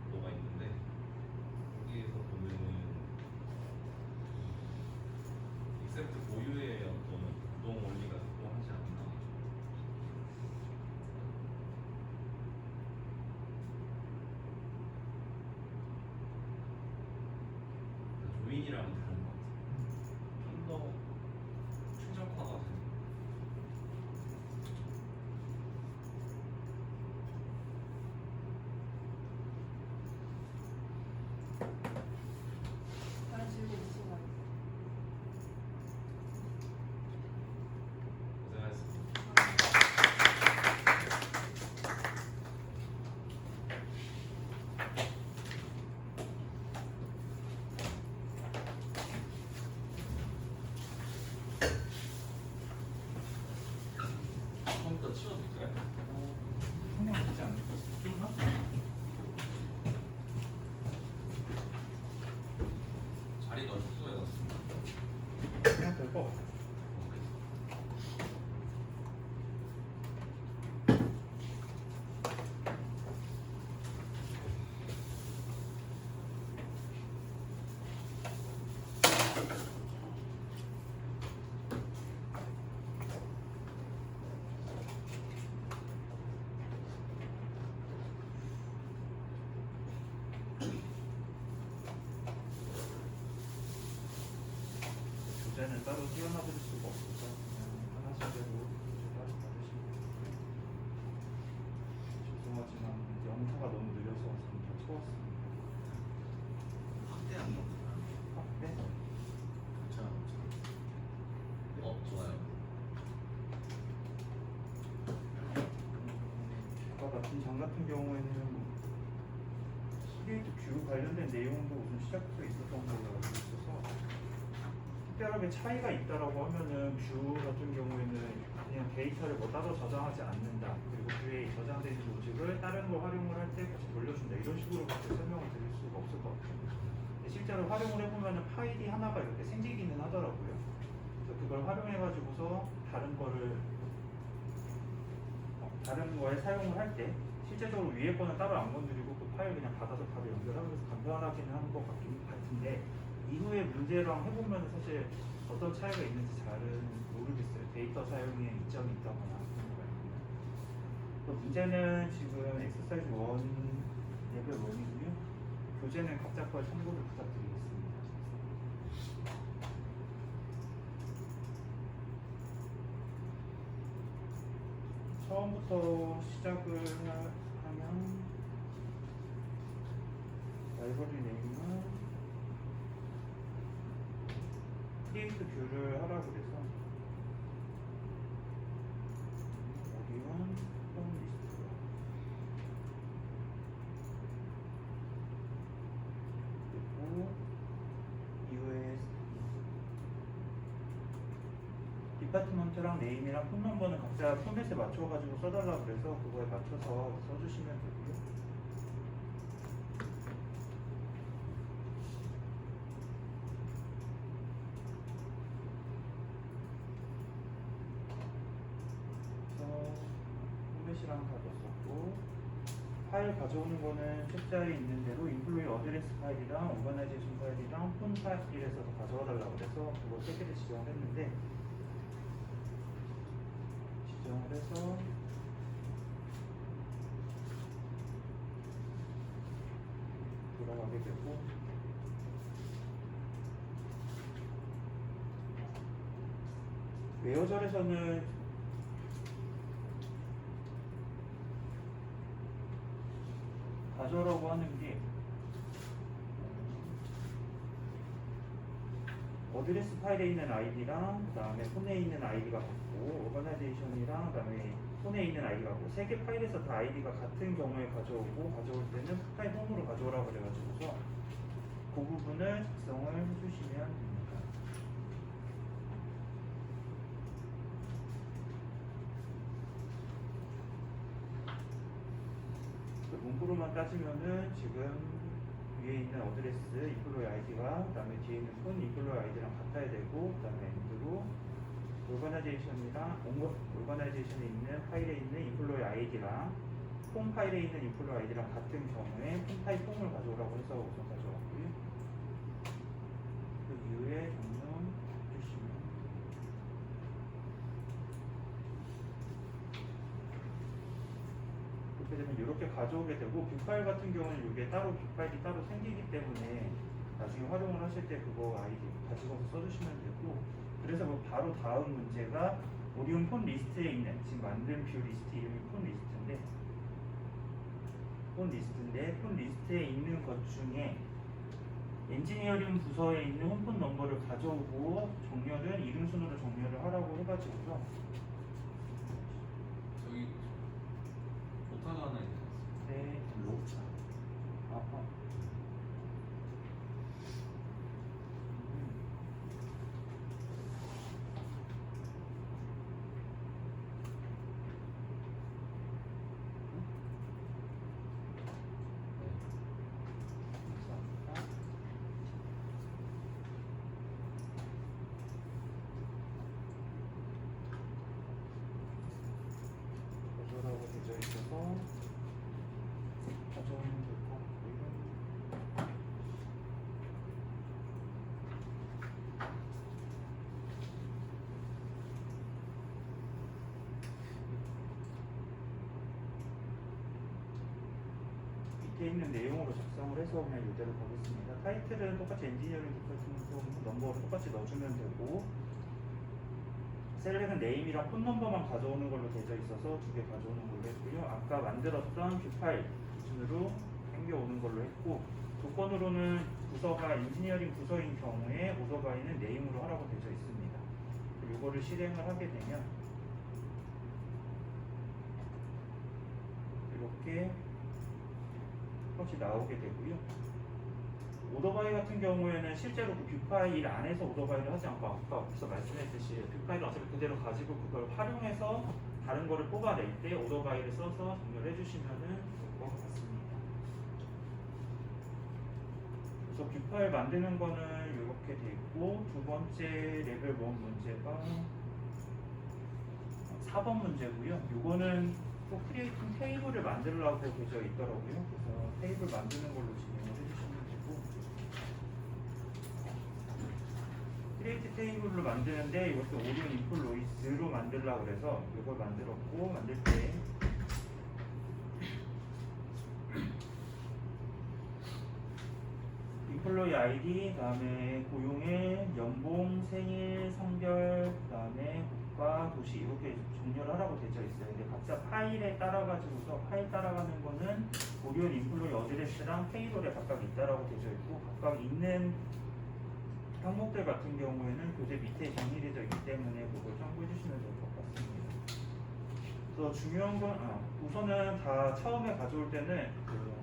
뭐가 있는데 여기에서 보면은 except 고유의 어떤 구동 원리가 작동하지 않나. 조인이랑 다른 것 같아요. 좀 더 최적화가 된. 다른 질문 있으신가요? 고생하셨습니다. 처음부터 치워드릴까요? 상관없지 않을까? 좀 자리가 축소해놨습니다. 그냥 될것 같아. 교재는 따로 띄어놔드릴 수가 없어서 그냥 하나씩대로 교재 따로 받으시면 돼요. 죄송하지만 영타가 너무 느려서 지금 다 채웠습니다. 확대한 거구나. 확대? 괜찮아. 좋아요. 아까 같은 장 같은 경우에는 시게이트 뷰 관련된 내용도 우선 시작부터 있었던 걸로 알고 있어서 특별하게 차이가 있다라고 하면은 뷰 같은 경우에는 그냥 데이터를 뭐 따로 저장하지 않는다, 그리고 뷰에 저장된 로직을 다른 걸 활용을 할 때 다시 돌려준다, 이런 식으로밖에 설명을 드릴 수가 없을 것 같아요. 근데 실제로 활용을 해보면은 파일이 하나가 이렇게 생기기는 하더라고요. 그래서 그걸 활용해가지고서 다른 거에 사용을 할 때 실제적으로 위에 거는 따로 안 건드리고 그 파일 그냥 받아서 바로 연결하면서 간편하기는 하는 것 같은데 이후에 문제랑 해보면 사실 어떤 차이가 있는지 잘은 모르겠어요. 데이터 사용에 이점이 있다거나 그런 거가 있나요? 그 문제는 지금 엑서사이즈 1 레벨 1이고요. 교재는 각자 거에 참고를 부탁드리겠습니다. 처음부터 시작을 하면 라이브러리 네임은 크리에이트 뷰를 하라고 그래서 어디는 홈 리스트로 그리고 이후에 디파트먼트랑 네임이랑 폰 넘버는 각자 포맷에 맞춰가지고 써달라고 그래서 그거에 맞춰서 써주시면 되고요. 포맷이랑 다 넣었고 파일 가져오는 거는 책자에 있는 대로 인플로이 어드레스 파일이랑 오거나이제이션 파일이랑 폰 파일에서 가져와 달라고 그래서 그거 3개를 지정을 했는데 지정을 해서 돌아가게 되고 웨어절에서는 가져오라고 하는 게 어드레스 파일에 있는 아이디랑 그 다음에 폰에 있는 아이디가 같고 오거나이제이션이랑 그 다음에 폰에 있는 아이디가 같고 3개 파일에서 다 아이디가 같은 경우에 가져올 때는 파일 홈으로 가져오라고 그래가지고서 그 부분을 작성을 해주시면 됩니다. 정도로만 따지면은 지금 위에 있는 어드레스 인플로이 아이디가 그다음에 뒤에 있는 폰 인플로이 아이디랑 같아야 되고 그다음에 엔드로 오거나이제이션에 있는 파일에 있는 인플로이 아이디랑 폼 파일에 있는 인플로이 아이디랑 같은 경우에 폼 타입 폼을 가져오라고 해서 우선 가져왔고요. 그 이후에 정리해 주시면 그렇게 되면 이렇게 가져오게 되고 뷰 파일 같은 경우는 이게 따로 뷰 파일이 따로 생기기 때문에 나중에 활용을 하실 때 그거 아이디 가지고서 써주시면 되고 그래서 뭐 바로 다음 문제가 오리온 폰 리스트에 있는 지금 만든 뷰 리스트 이름이 폰 리스트인데 폰 리스트에 있는 것 중에 엔지니어링 부서에 있는 홈폰 넘버를 가져오고 정렬은 이름 순으로 정렬을 하라고 해가지고서 저기 오타가 하나 있는 네. 로차. 아하. 감사합니다. 거절하고 되어 있어서 가져오면 될 것 같고요. 밑에 있는 내용으로 작성을 해서 그냥 이대로 가겠습니다. 타이틀은 똑같이 엔지니어링 디파트먼트 넘버로 똑같이 넣어주면 되고 셀렉은 네임이랑 폰 넘버만 가져오는 걸로 되어 있어서 두 개 가져오는 걸로 했고요. 아까 만들었던 뷰 파일 기준으로 챙겨오는 걸로 했고 조건으로는 부서가 엔지니어링 부서인 경우에 오더바이는 네임으로 하라고 되어 있습니다. 그리고 이거를 실행을 하게 되면 이렇게 똑같이 나오게 되고요. 오더바이 같은 경우에는 실제로 그 뷰 파일 안에서 오더바이를 하지 않고 아까 앞서 말씀했듯이 뷰 파일을 어차피 그대로 가지고 그걸 활용해서 다른 거를 뽑아낼 때 오더바이를 써서 정렬해 주시면은 될 것 같습니다. 그래서 뷰 파일 만드는 거는 이렇게 돼 있고 두 번째 레벨 1 문제가 4번 문제고요. 이거는 또 크리에이팅 테이블을 만들라고 되어 있더라고요. 그래서 테이블 만드는 걸로 진행을 해주시면 되고 크리에이트 테이블로 만드는데 이것도 오리온 인플로이스로 만들려고 그래서 이걸 만들었고 만들 때 인플로이 아이디 그다음에 고용의 연봉, 생일, 성별 그다음에 국가, 도시 이렇게 정렬을 하라고 되어 있어요. 근데 각자 파일에 따라 가지고서 파일 따라가는 거는 오리온 인플로이 어드레스랑 페이롤에 각각 있다라고 되어 있고 각각 있는 항목들 같은 경우에는 교재 밑에 정리되어 있기 때문에 그걸 참고해 주시면 될 것 같습니다. 그래서 중요한 건 우선은 다 처음에 가져올 때는 그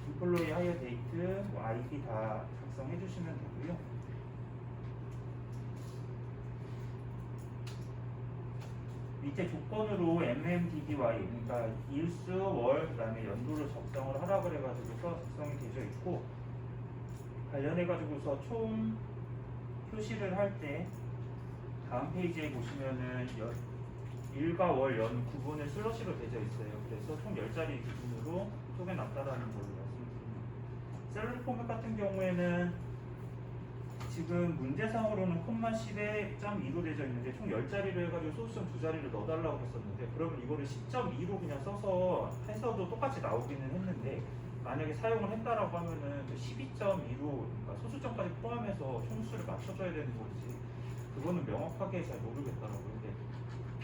인플로이 하이어 데이트, 아이디 다 작성해 주시면 되고요. 밑에 조건으로 MMDDY 그러니까 일수, 월, 그다음에 연도를 작성을 하라 그래가지고서 작성이 되어 있고 관련해가지고서 총 표시를 할 때 다음 페이지에 보시면은 일과 월, 연 구분을 슬러시로 되어 있어요. 그래서 총 10자리 기준으로 쪼개놨다라는 걸로 말씀드립니다. 셀룰 포맷 같은 경우에는 지금 문제상으로는 콤마 10에 0.2로 되어 있는데 총 10자리를 해가지고 소수점 2자리를 넣어달라고 했었는데 그러면 이거를 10.2로 그냥 써서 해서도 똑같이 나오기는 했는데 만약에 사용을 했다라고 하면은 12.2로 그러니까 소수점까지 포함해서 총수를 맞춰줘야 되는 거지 그거는 명확하게 잘 모르겠더라고요. 근데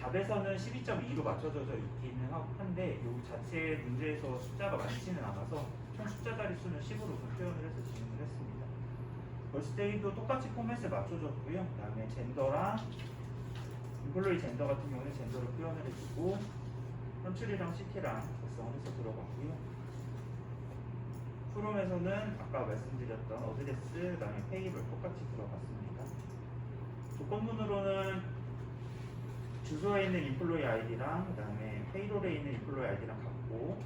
답에서는 12.2로 맞춰져 있기는 한데 이 자체 문제에서 숫자가 많지는 않아서 총 숫자 자릿수는 10으로 표현을 해서 진행을 했습니다. 벌스데이도 똑같이 포맷에 맞춰줬고요. 그 다음에 젠더랑 인플로이 젠더 같은 경우는 젠더를 표현을 해주고 컨트리랑 시티랑 작성을 해서 들어갔고요. 프롬에서는 아까 말씀드렸던 어드레스, 그 다음에 페이를 똑같이 들어갔습니다. 조건문으로는 주소에 있는 인플로이 아이디랑 그 다음에 페이롤에 있는 인플로이 아이디랑 같고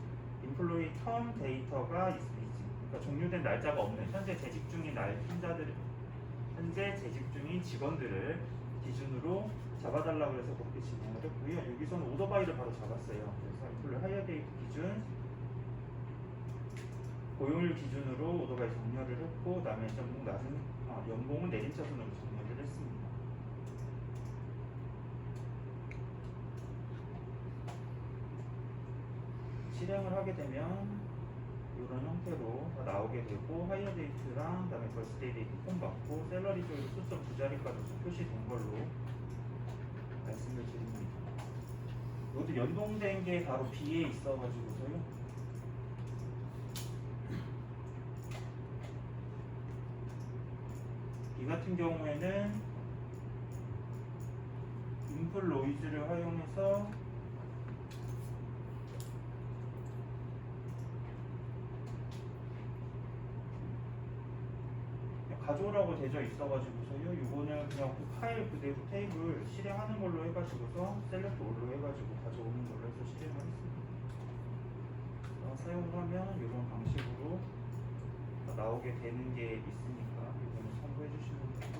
인플로이 텀 데이터가 그러니까 종료된 날짜가 없는 현재 재직 중인 현재 재직 중인 직원들을 기준으로 잡아달라고 해서 그렇게 진행을 했고요. 여기서는 오더바이를 바로 잡았어요. 그래서 인플로이 하이어 데이트 기준 고용일 기준으로 오더바이 정렬을 했고, 그다음에 연봉은 내림차순으로 정렬을 했습니다. 실행을 하게 되면 이런 형태로 다 나오게 되고, 하이어 데이트랑 그다음에 벌스데이 데이트 폼 받고 셀러리 조율 수점 두 자리까지 표시된 걸로 말씀을 드립니다. 이것도 연동된 게 바로 B에 있어가지고서요. 이 같은 경우에는 인플로이즈를 활용해서 가져오라고 되어 있어가지고서요. 이거는 그냥 그 파일 그대로 테이블 실행하는 걸로 해가지고서 셀렉트 올로 해가지고 가져오는 걸로 해서 실행을 했습니다. 사용을 하면 이런 방식으로 나오게 되는 게 있으니까 이거는 참고해 주시면 되고,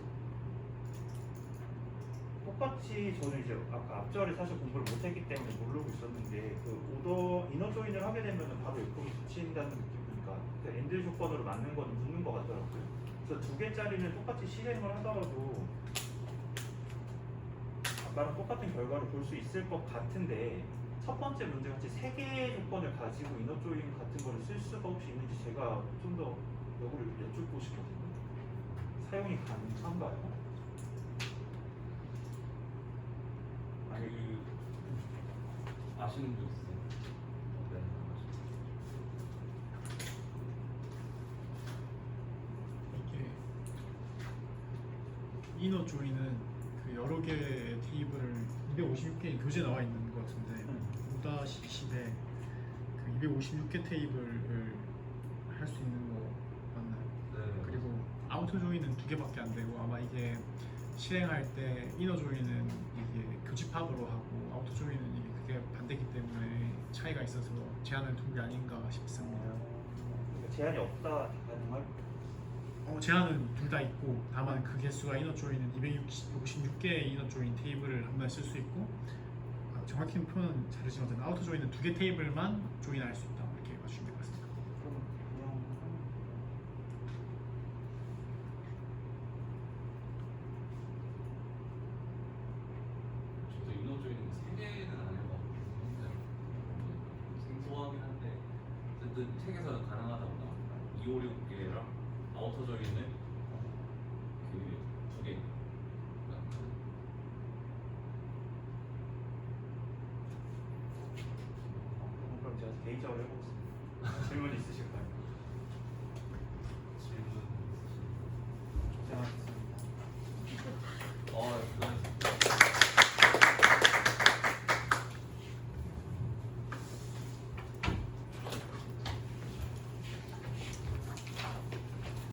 똑같이 저는 이제 아까 앞절에 사실 공부를 못했기 때문에 모르고 있었는데 그 오더 이너 조인을 하게 되면 바로 옆으로 붙인다는 느낌이니까 그 엔드 조건으로 맞는 건 묻는 것 같더라고요. 그래서 2개짜리는 똑같이 실행을 하더라도 아까랑 똑같은 결과를 볼 수 있을 것 같은데, 첫 번째 문제 같이 3개의 조건을 가지고 이너 조인 같은 거를 쓸 수가 혹시 있는지 제가 좀 더 요거를 여쭙고 싶거든요. 사용이 가능한가요? 아니 아시는 분 있어요? 네. 이게 이너 조인은 그 여러 개의 테이블을 256개 교재 나와 있는 것 같은데 5-10에 그 256개 테이블을 할 수 있는 거 맞나요? 네. 그리고 아우터 조인은 2개밖에 안 되고, 아마 이게 실행할 때 이너 조인은 이게 교집합으로 하고 아우터 조인은 이게 그게 반대기 때문에 차이가 있어서 제한을 둔 게 아닌가 싶습니다. 그러니까 제한이 없다 가능할? 제한은 둘 다 있고, 다만 그 개수가 이너 조인은 256개의 이너 조인 테이블을 한 번에 쓸 수 있고, 정확히 표현은 다르지만 저는 아우터 조인은 2개 테이블만 조인할 수 있다 이렇게 봐주시면 될 것 같습니다. 그럼 그냥 저도 인어조이는 3개는 안 해봐가지고 생소하긴 한데 어쨌든 책에서는 가능하다고 나옵니다. 256개랑 아우터 조이는